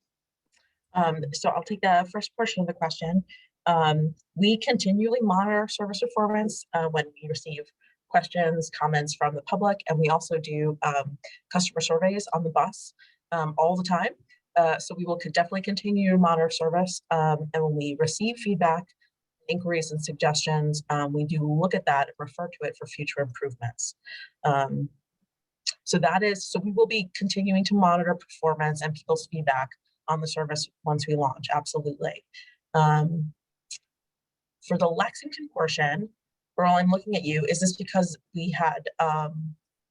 So I'll take the first portion of the question. We continually monitor service performance when we receive questions, comments from the public, and we also do customer surveys on the bus all the time. So we will definitely continue to monitor service, and when we receive feedback, inquiries, and suggestions, we do look at that and refer to it for future improvements. So we will be continuing to monitor performance and people's feedback on the service once we launch, absolutely. For the Lexington portion, Earl, I'm looking at you. Is this because we had, I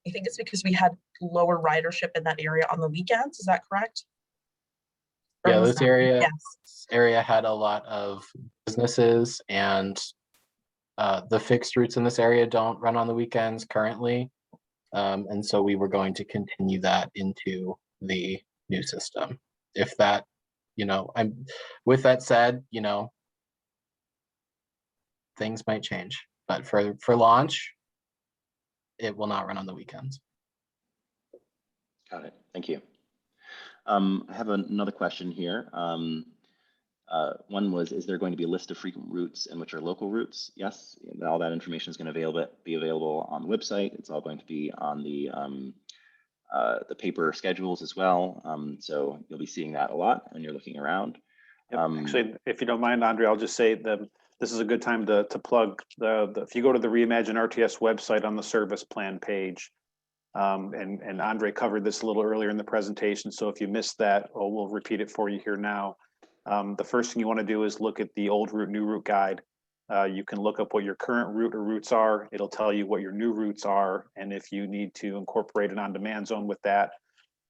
think it's because we had lower ridership in that area on the weekends, is that correct? Yeah, this area had a lot of businesses, and the fixed routes in this area don't run on the weekends currently. And so we were going to continue that into the new system. If that, with that said, things might change, but for launch, it will not run on the weekends. Got it. Thank you. I have another question here. One was, is there going to be a list of frequent routes and which are local routes? Yes, all that information is going to be available on the website. It's all going to be on the paper schedules as well. So you'll be seeing that a lot when you're looking around. Yep. Actually, if you don't mind, Andre, I'll just say that this is a good time to plug if you go to the Reimagine RTS website on the service plan page, and Andre covered this a little earlier in the presentation. So if you missed that, we'll repeat it for you here now. The first thing you want to do is look at the old route, new route guide. You can look up what your current route or routes are. It'll tell you what your new routes are. And if you need to incorporate an on-demand zone with that,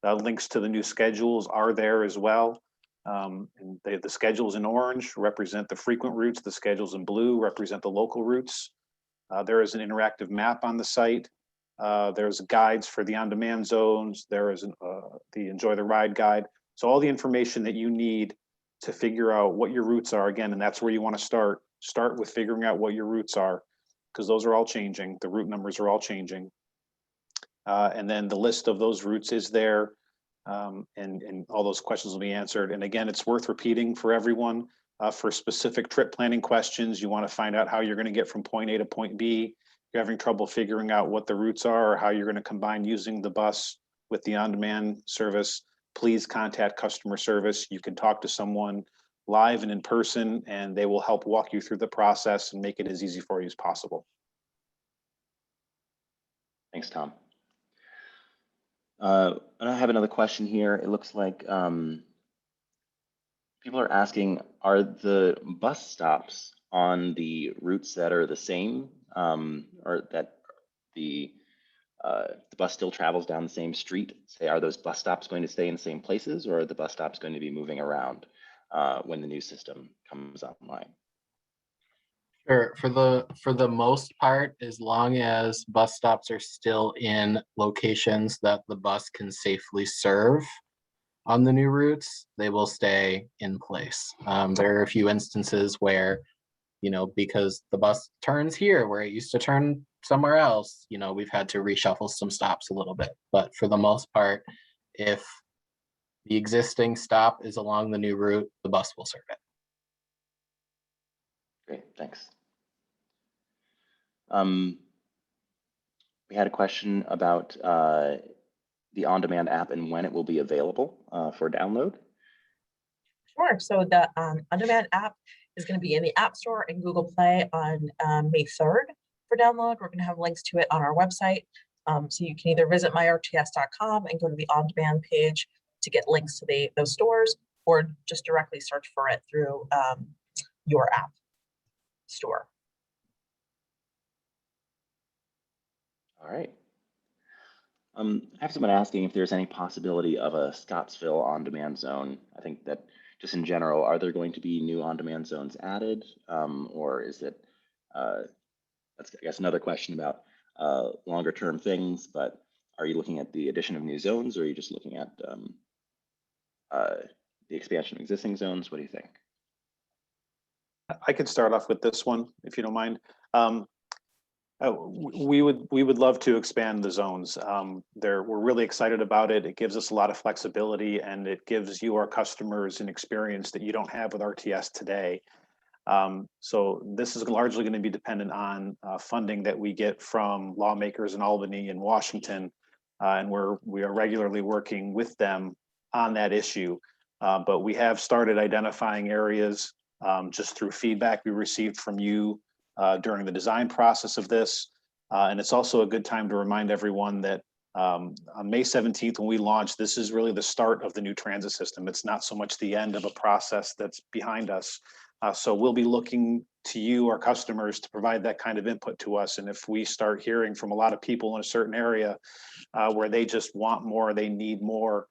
links to the new schedules are there as well. And the schedules in orange represent the frequent routes. The schedules in blue represent the local routes. There is an interactive map on the site. There's guides for the on-demand zones. There is the Enjoy the Ride guide. So all the information that you need to figure out what your routes are, again, and that's where you want to start. Start with figuring out what your routes are, because those are all changing. The route numbers are all changing. And then the list of those routes is there, and all those questions will be answered. And again, it's worth repeating for everyone. For specific trip planning questions, you want to find out how you're going to get from point A to point B. If you're having trouble figuring out what the routes are or how you're going to combine using the bus with the on-demand service, please contact customer service. You can talk to someone live and in person, and they will help walk you through the process and make it as easy for you as possible. Thanks, Tom. And I have another question here. It looks like people are asking, are the bus stops on the routes that are the same, or that the bus still travels down the same street? Say, are those bus stops going to stay in the same places, or are the bus stops going to be moving around when the new system comes online? Sure. For the most part, as long as bus stops are still in locations that the bus can safely serve on the new routes, they will stay in place. There are a few instances where, because the bus turns here where it used to turn somewhere else, we've had to reshuffle some stops a little bit. But for the most part, if the existing stop is along the new route, the bus will serve it. Great, thanks. We had a question about the on-demand app and when it will be available for download. Sure. So the on-demand app is going to be in the App Store and Google Play on May 3rd for download. We're going to have links to it on our website. So you can either visit myrts.com and go to the on-demand page to get links to those stores, or just directly search for it through your app store. All right. I have someone asking if there's any possibility of a Scottsville on-demand zone. I think that just in general, are there going to be new on-demand zones added, or is it a that's, I guess, another question about longer term things, but are you looking at the addition of new zones, or are you just looking at the expansion of existing zones? What do you think? I could start off with this one, if you don't mind. We would love to expand the zones. We're really excited about it. It gives us a lot of flexibility, and it gives you, our customers, an experience that you don't have with RTS today. So this is largely going to be dependent on funding that we get from lawmakers in Albany and Washington, and we are regularly working with them on that issue. But we have started identifying areas just through feedback we received from you during the design process of this. And it's also a good time to remind everyone that on May 17th, when we launch, this is really the start of the new transit system. It's not so much the end of a process that's behind us. So we'll be looking to you, our customers, to provide that kind of input to us. And if we start hearing from a lot of people in a certain area where they just want more, they need more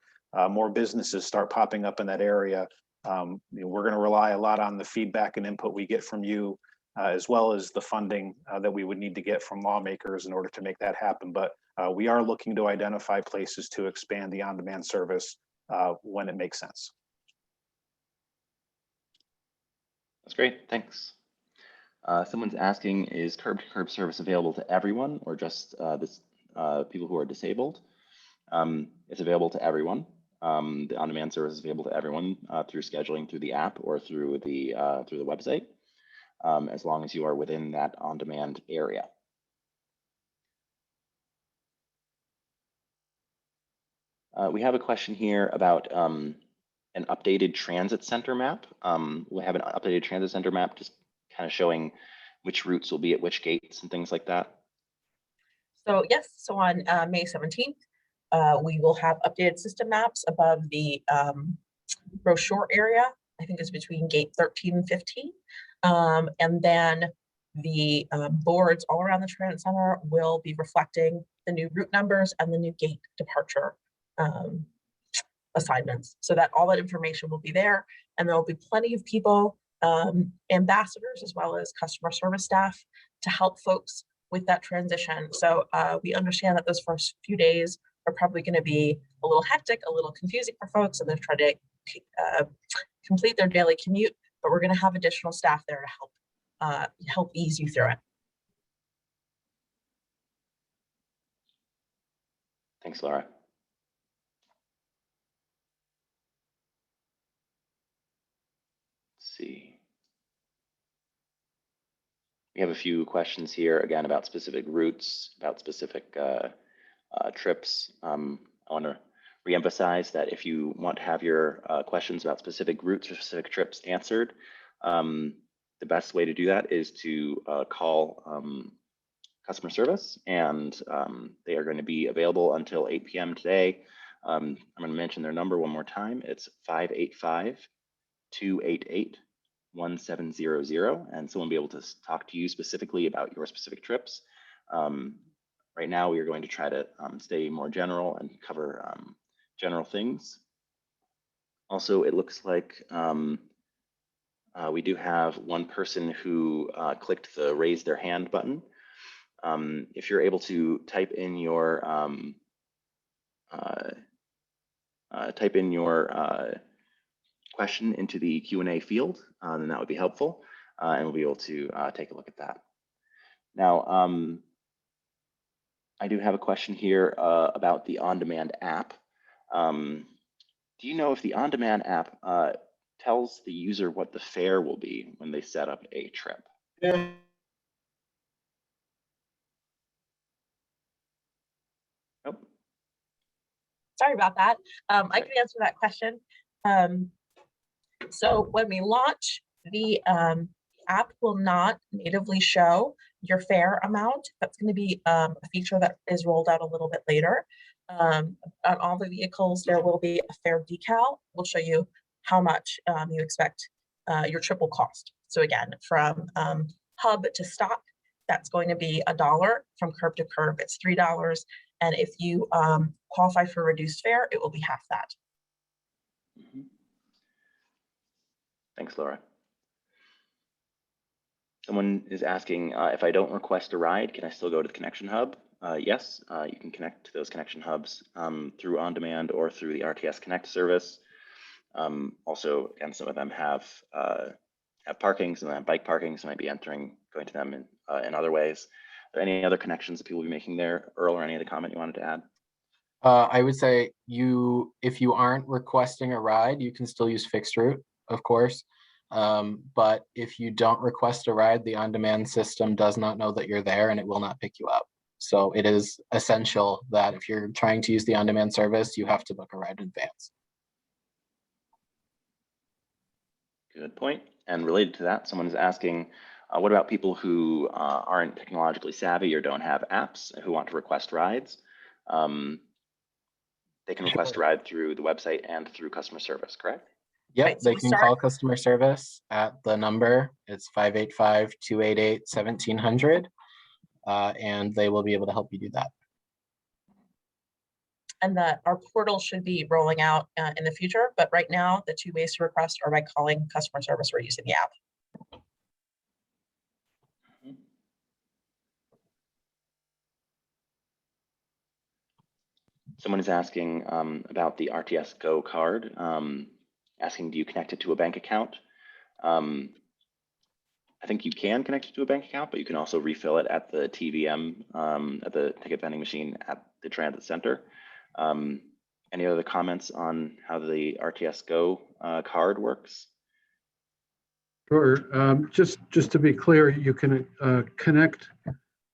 businesses start popping up in that area, we're going to rely a lot on the feedback and input we get from you, as well as the funding that we would need to get from lawmakers in order to make that happen. But we are looking to identify places to expand the on-demand service when it makes sense. That's great, thanks. Someone's asking, is curb-to-curb service available to everyone, or just people who are disabled? It's available to everyone. The on-demand service is available to everyone through scheduling through the app or through the website, as long as you are within that on-demand area. We have a question here about an updated transit center map. We'll have an updated transit center map just kind of showing which routes will be at which gates and things like that. So yes, so on May 17th, we will have updated system maps above the brochure area. I think it's between gate 13 and 15. And then the boards all around the transit center will be reflecting the new route numbers and the new gate departure assignments, so that all that information will be there, and there will be plenty of people, ambassadors as well as customer service staff, to help folks with that transition. So we understand that those first few days are probably going to be a little hectic, a little confusing for folks, and they're trying to complete their daily commute, but we're going to have additional staff there to help ease you through it. Thanks, Laura. Let's see. We have a few questions here, again, about specific routes, about specific trips. I want to reemphasize that if you want to have your questions about specific routes or specific trips answered, the best way to do that is to call customer service, and they are going to be available until 8 p.m. today. I'm going to mention their number one more time. It's 585-288-1700, and someone will be able to talk to you specifically about your specific trips. Right now, we are going to try to stay more general and cover general things. Also, it looks like we do have one person who clicked the raise their hand button. If you're able to type in your question into the Q&A field, then that would be helpful, and we'll be able to take a look at that. Now, I do have a question here about the on-demand app. Do you know if the on-demand app tells the user what the fare will be when they set up a trip? Yeah. Nope. Sorry about that. I can answer that question. So when we launch, the app will not natively show your fare amount. That's going to be a feature that is rolled out a little bit later. On all the vehicles, there will be a fare decal. We'll show you how much you expect your trip will cost. So again, from hub to stop, that's going to be $1. From curb to curb, it's $3. And if you qualify for reduced fare, it will be half that. Mm-hmm. Thanks, Laura. Someone is asking if I don't request a ride, can I still go to the Connection Hub? Yes, you can connect to those Connection Hubs through On Demand or through the RTS Connect service. Also, again, some of them have parking, some of them have bike parking, so I might be going to them in other ways. Are there any other connections that people will be making there? Earl, or any other comment you wanted to add? I would say if you aren't requesting a ride, you can still use fixed route, of course. But if you don't request a ride, the on-demand system does not know that you're there and it will not pick you up. So it is essential that if you're trying to use the on-demand service, you have to book a ride in advance. Good point. And related to that, someone is asking, what about people who aren't technologically savvy or don't have apps who want to request rides? They can request a ride through the website and through customer service, correct? Yep, Right, so they we can start- call customer service at the number. It's 585-288-1700, and they will be able to help you do that. And that our portal should be rolling out in the future, but right now the two ways to request are by calling customer service or using the app. Someone is asking about the RTS Go card, asking, do you connect it to a bank account? I think you can connect it to a bank account, but you can also refill it at the TVM, at the ticket vending machine at the Transit Center. Any other comments on how the RTS Go card works? Sure. Just to be clear, you can connect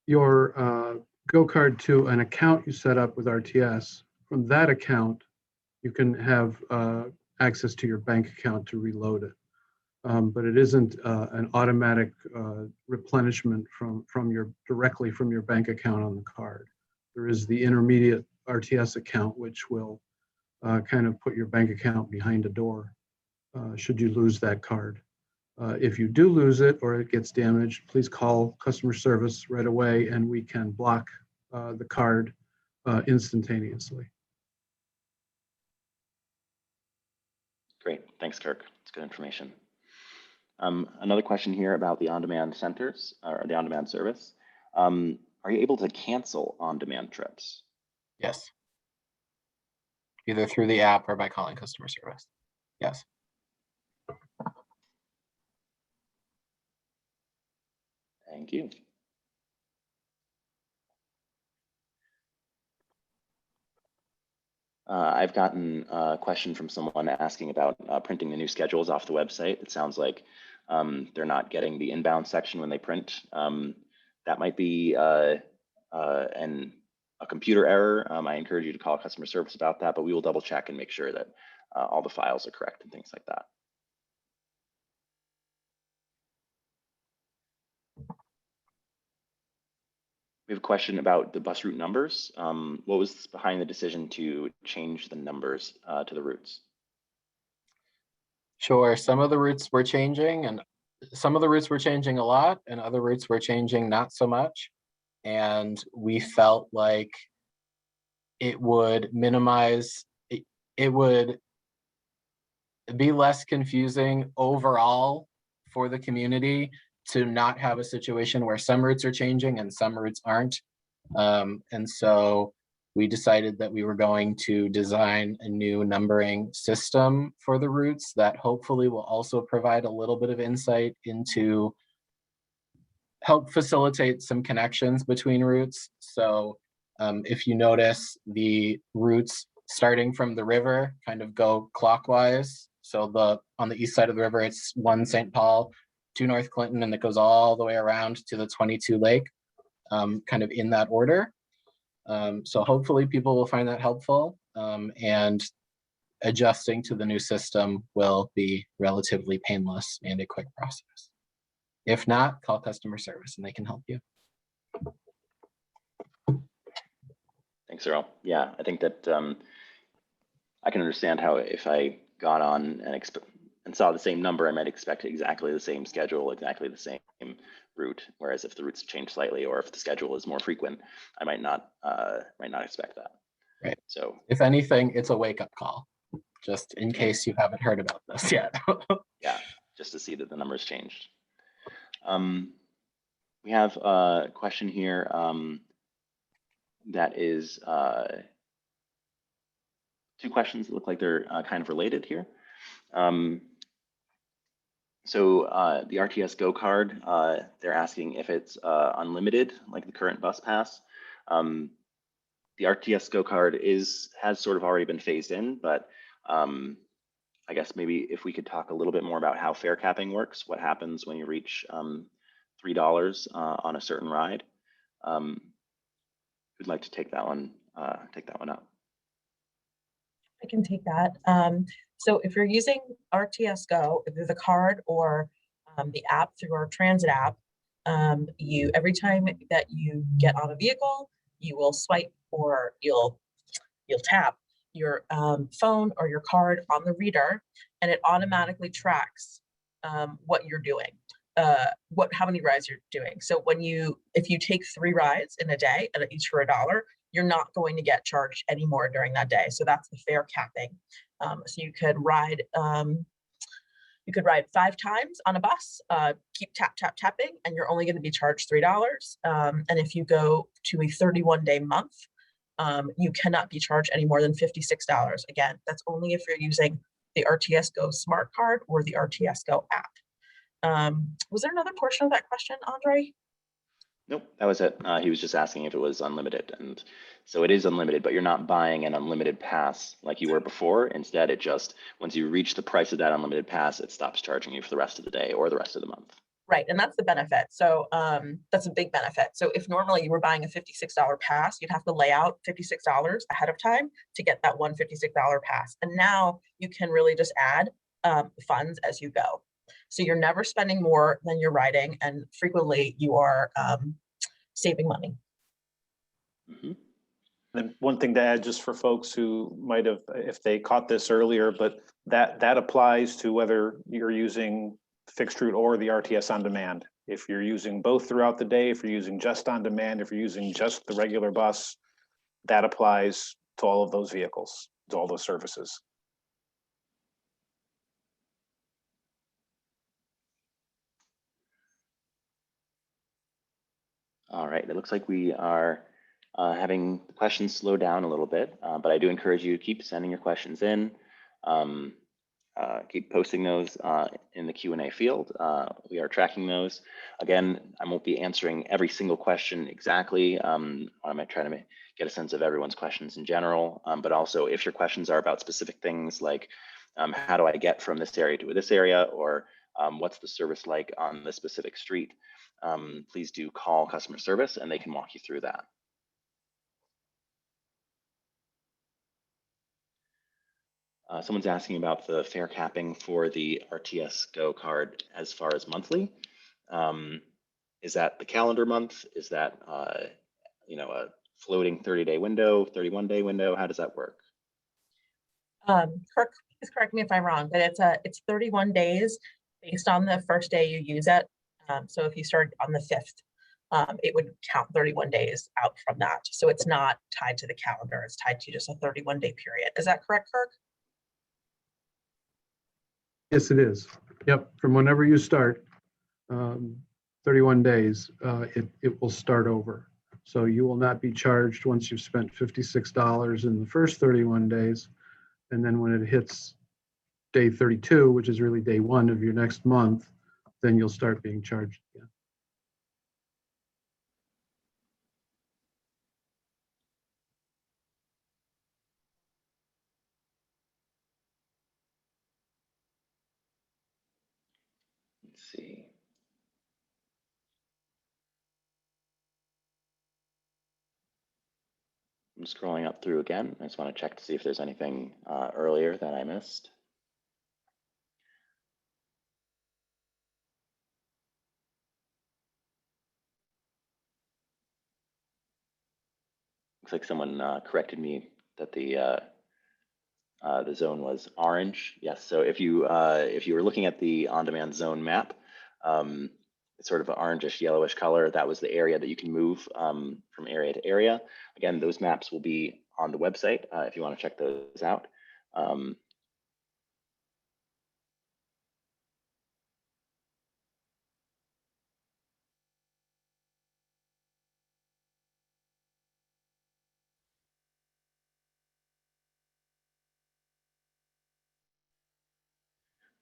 your Go card to an account you set up with RTS. From that account, you can have access to your bank account to reload it. But it isn't an automatic replenishment directly from your bank account on the card. There is the intermediate RTS account, which will kind of put your bank account behind a door should you lose that card. If you do lose it or it gets damaged, please call customer service right away and we can block the card instantaneously. Great, thanks, Kirk. It's good information. Another question here about the on-demand centers or the on-demand service. Are you able to cancel on-demand trips? Yes. Either through the app or by calling customer service. Yes. Thank you. I've gotten a question from someone asking about printing the new schedules off the website. It sounds like they're not getting the inbound section when they print. That might be a computer error. I encourage you to call customer service about that, but we will double check and make sure that all the files are correct and things like that. We have a question about the bus route numbers. What was behind the decision to change the numbers to the routes? Sure, some of the routes were changing and some of the routes were changing a lot and other routes were changing not so much. And we felt like it would minimize, it would be less confusing overall for the community to not have a situation where some routes are changing and some routes aren't. And so we decided that we were going to design a new numbering system for the routes that hopefully will also provide a little bit of insight into help facilitate some connections between routes. So if you notice, the routes starting from the river kind of go clockwise. So on the east side of the river, it's 1 St. Paul, 2 North Clinton, and it goes all the way around to the 22 Lake, kind of in that order. So hopefully people will find that helpful, and adjusting to the new system will be relatively painless and a quick process. If not, call customer service and they can help you. Thanks, Earl. Yeah, I think that I can understand how if I got on and saw the same number, I might expect exactly the same schedule, exactly the same route. Whereas if the routes change slightly, or if the schedule is more frequent, I might not expect that. Right. So if anything, it's a wake-up call, just in case you haven't heard about this yet. yeah, just to see that the numbers changed. We have a question here that is two questions that look like they're kind of related here. So the RTS Go card, they're asking if it's unlimited, like the current bus pass. The RTS Go card has sort of already been phased in, but I guess maybe if we could talk a little bit more about how fare capping works, what happens when you reach $3 on a certain ride. Who'd like to take that one up? I can take that. So if you're using RTS Go, either the card or the app through our transit app, every time that you get on a vehicle, you will swipe or you'll tap your phone or your card on the reader, and it automatically tracks what you're doing, how many rides you're doing. So if you take 3 rides in a day and each for $1, you're not going to get charged anymore during that day. So that's the fare capping. So you could ride 5 times on a bus, keep tapping, and you're only going to be charged $3. And if you go to a 31-day month, you cannot be charged any more than $56. Again, that's only if you're using the RTS Go smart card or the RTS Go app. Was there another portion of that question, Andre? Nope, that was it. He was just asking if it was unlimited. And so it is unlimited, but you're not buying an unlimited pass like you were before. Instead, it just, once you reach the price of that unlimited pass, it stops charging you for the rest of the day or the rest of the month. Right, and that's the benefit. So that's a big benefit. So if normally you were buying a $56 pass, you'd have to lay out $56 ahead of time to get that one $56 pass. And now you can really just add funds as you go. So you're never spending more than you're riding, and frequently you are saving money. Mm-hmm. And one thing to add, just for folks who might have, if they caught this earlier, but that applies to whether you're using fixed route or the RTS on demand. If you're using both throughout the day, if you're using just on demand, if you're using just the regular bus, that applies to all of those vehicles, to all those services. All right, it looks like we are having the questions slow down a little bit, but I do encourage you to keep sending your questions in. Keep posting those in the Q&A field. We are tracking those. Again, I won't be answering every single question exactly. I might try to get a sense of everyone's questions in general, but also if your questions are about specific things like how do I get from this area to this area, or what's the service like on this specific street, please do call customer service and they can walk you through that. Someone's asking about the fare capping for the RTS Go card as far as monthly. Is that the calendar month? Is that a floating 30-day window, 31-day window? How does that work? Kirk, please correct me if I'm wrong, but it's 31 days based on the first day you use it. So if you start on the 5th, it would count 31 days out from that. So it's not tied to the calendar. It's tied to just a 31-day period. Is that correct, Kirk? Yes, it is. Yep, from whenever you start, 31 days, it will start over. So you will not be charged once you've spent $56 in the first 31 days. And then when it hits day 32, which is really day 1 of your next month, then you'll start being charged again. Let's see. I'm scrolling up through again. I just want to check to see if there's anything earlier that I missed. Looks like someone corrected me that the zone was orange. Yes, so if you were looking at the on-demand zone map, it's sort of an orangish yellowish color. That was the area that you can move from area to area. Again, those maps will be on the website if you want to check those out.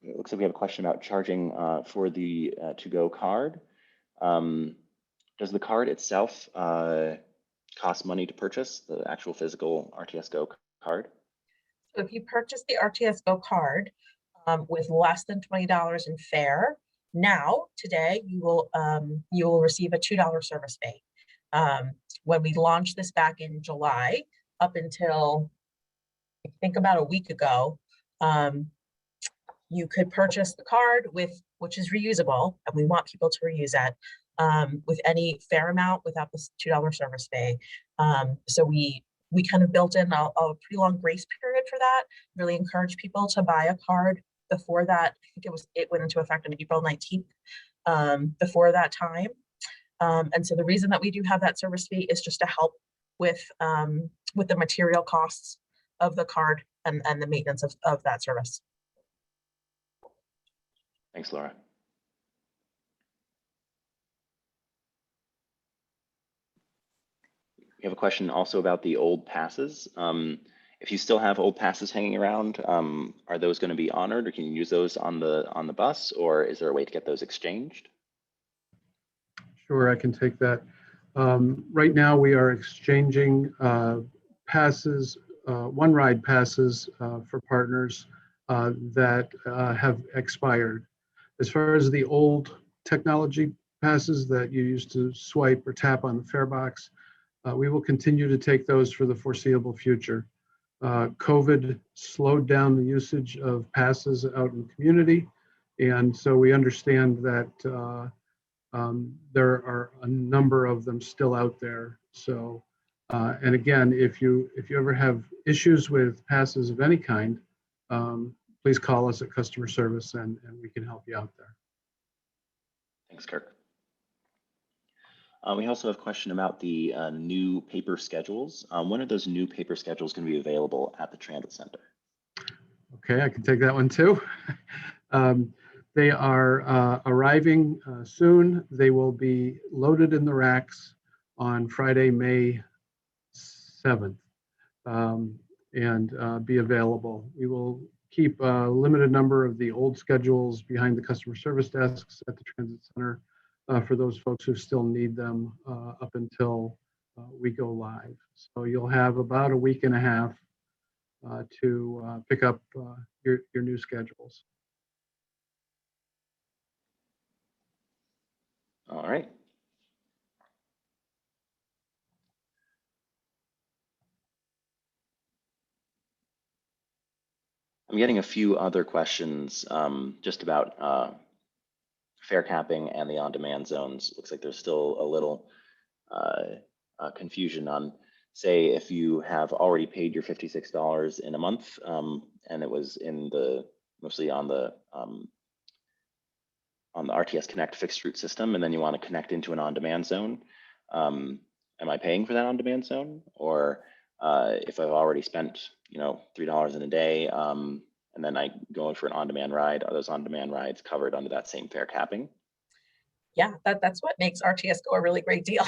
it looks like we have a question about charging for the to-go card. Does the card itself cost money to purchase, the actual physical RTS Go card? So if you purchase the RTS Go card with less than $20 in fare, now today you will receive a $2 service fee. When we launched this back in July, up until I think about a week ago, you could purchase the card which is reusable, and we want people to reuse it with any fare amount without this $2 service fee. So we kind of built in a pretty long grace period for that. Really encourage people to buy a card before that. I think it went into effect on April 19th. Before that time. And so the reason that we do have that service fee is just to help with the material costs of the card and the maintenance of that service. Thanks, Laura. We have a question also about the old passes. If you still have old passes hanging around, are those going to be honored, or can you use those on the bus, or is there a way to get those exchanged? Sure, I can take that. Right now, we are exchanging passes, one-ride passes for partners that have expired. As far as the old technology passes that you used to swipe or tap on the fare box, we will continue to take those for the foreseeable future. COVID slowed down the usage of passes out in the community, and so we understand that there are a number of them still out there. So, and again, if you ever have issues with passes of any kind, please call us at customer service and we can help you out there. Thanks, Kirk. We also have a question about the new paper schedules. When are those new paper schedules going to be available at the Transit Center? Okay, I can take that one too. They are arriving soon. They will be loaded in the racks on Friday, May 7th, and be available. We will keep a limited number of the old schedules behind the customer service desks at the Transit Center for those folks who still need them up until we go live. So you'll have about a week and a half to pick up your new schedules. All right. I'm getting a few other questions just about fare capping and the on-demand zones. Looks like there's still a little confusion on, say, if you have already paid your $56 in a month and it was in mostly on the Rts Connect fixed route system, and then you want to connect into an on-demand zone. Am I paying for that on-demand zone? Or if I've already spent, $3 in a day, and then I go in for an on-demand ride, are those on-demand rides covered under that same fare capping? Yeah, that's what makes RTS Go a really great deal.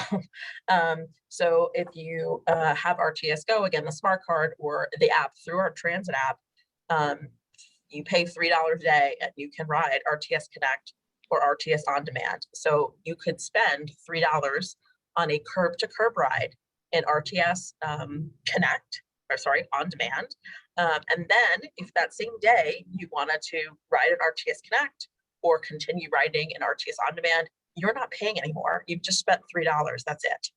So if you have RTS Go, again, the smart card or the app through our transit app, you pay $3 a day and you can ride RTS Connect or RTS On Demand. So you could spend $3 on a curb-to-curb ride in RTS Connect, or sorry, On Demand. And then if that same day you wanted to ride an RTS Connect or continue riding an RTS On Demand, you're not paying anymore. You've just spent $3. That's it.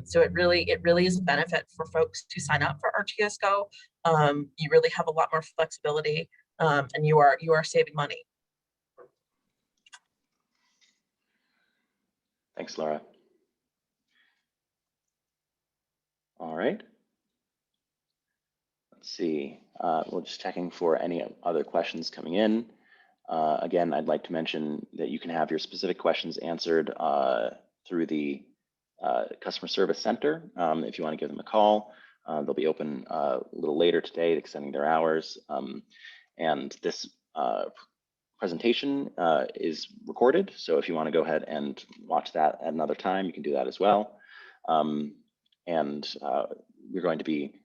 So it really is a benefit for folks to sign up for RTS Go. You really have a lot more flexibility, and you are saving money. Thanks, Laura. All right. Let's see. We're just checking for any other questions coming in. Again, I'd like to mention that you can have your specific questions answered through the customer service center. If you want to give them a call, they'll be open a little later today, extending their hours. And this presentation is recorded. So if you want to go ahead and watch that at another time, you can do that as well. And we're going to be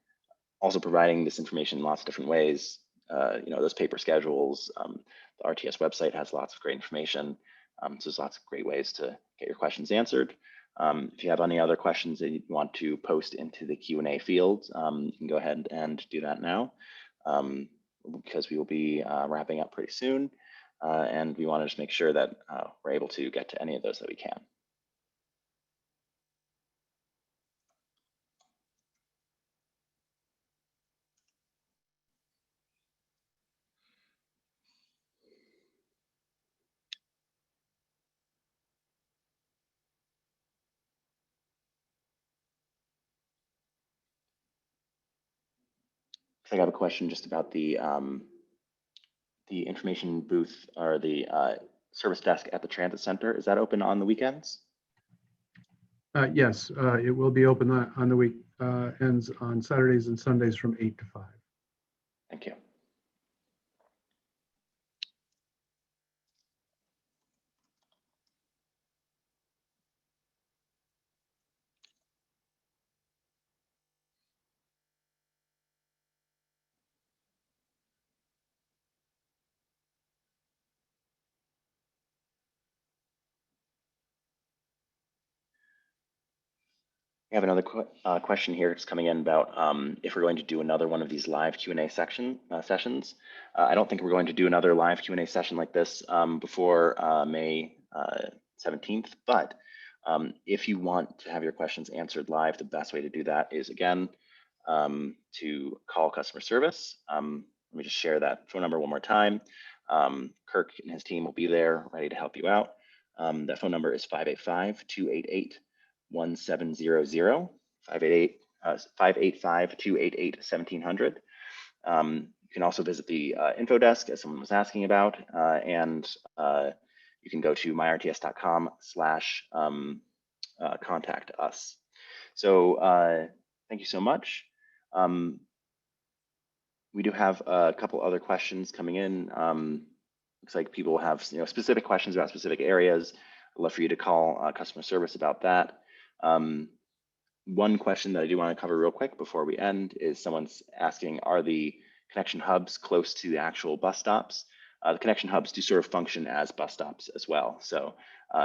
also providing this information in lots of different ways those paper schedules. The RTS website has lots of great information. So there's lots of great ways to get your questions answered. If you have any other questions that you want to post into the Q&A field, you can go ahead and do that now, because we will be wrapping up pretty soon. And we want to just make sure that we're able to get to any of those that we can. I have a question just about the information booth or the service desk at the transit center. Is that open on the weekends? Yes, it will be open on the week ends on Saturdays and Sundays from 8 to 5. Thank you. We have another question here just coming in about if we're going to do another one of these live Q&A sessions. I don't think we're going to do another live Q&A session like this before May 17th, but if you want to have your questions answered live, the best way to do that is, again, to call customer service. Let me just share that phone number one more time. Kirk and his team will be there ready to help you out. That phone number is 585-288-1700, 585-288-1700. You can also visit the info desk, as someone was asking about, and you can go to myrts.com/contact us. So thank you so much. We do have a couple other questions coming in. Looks like people have specific questions about specific areas. I'd love for you to call customer service about that. One question that I do want to cover real quick before we end is someone's asking, are the connection hubs close to the actual bus stops? The connection hubs do sort of function as bus stops as well. So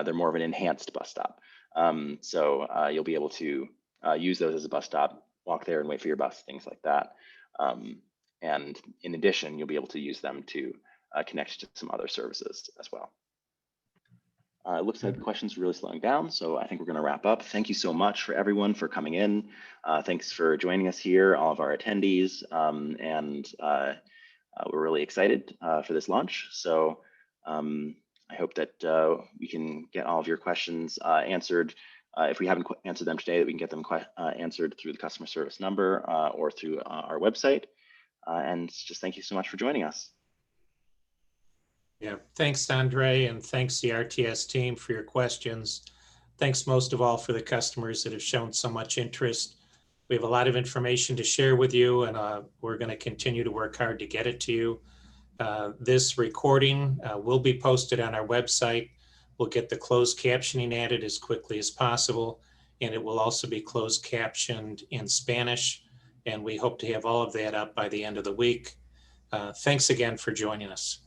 they're more of an enhanced bus stop. So you'll be able to use those as a bus stop, walk there and wait for your bus, things like that. And in addition, you'll be able to use them to connect to some other services as well. It looks like the questions are really slowing down, so I think we're going to wrap up. Thank you so much for everyone for coming in. Thanks for joining us here, all of our attendees, and we're really excited for this launch. So I hope that we can get all of your questions answered. If we haven't answered them today, that we can get them answered through the customer service number or through our website. And just thank you so much for joining us. Yeah, thanks, Andre, and thanks the RTS team for your questions. Thanks most of all for the customers that have shown so much interest. We have a lot of information to share with you, and we're going to continue to work hard to get it to you. This recording will be posted on our website. We'll get the closed captioning added as quickly as possible, and it will also be closed captioned in Spanish, and we hope to have all of that up by the end of the week. Thanks again for joining us.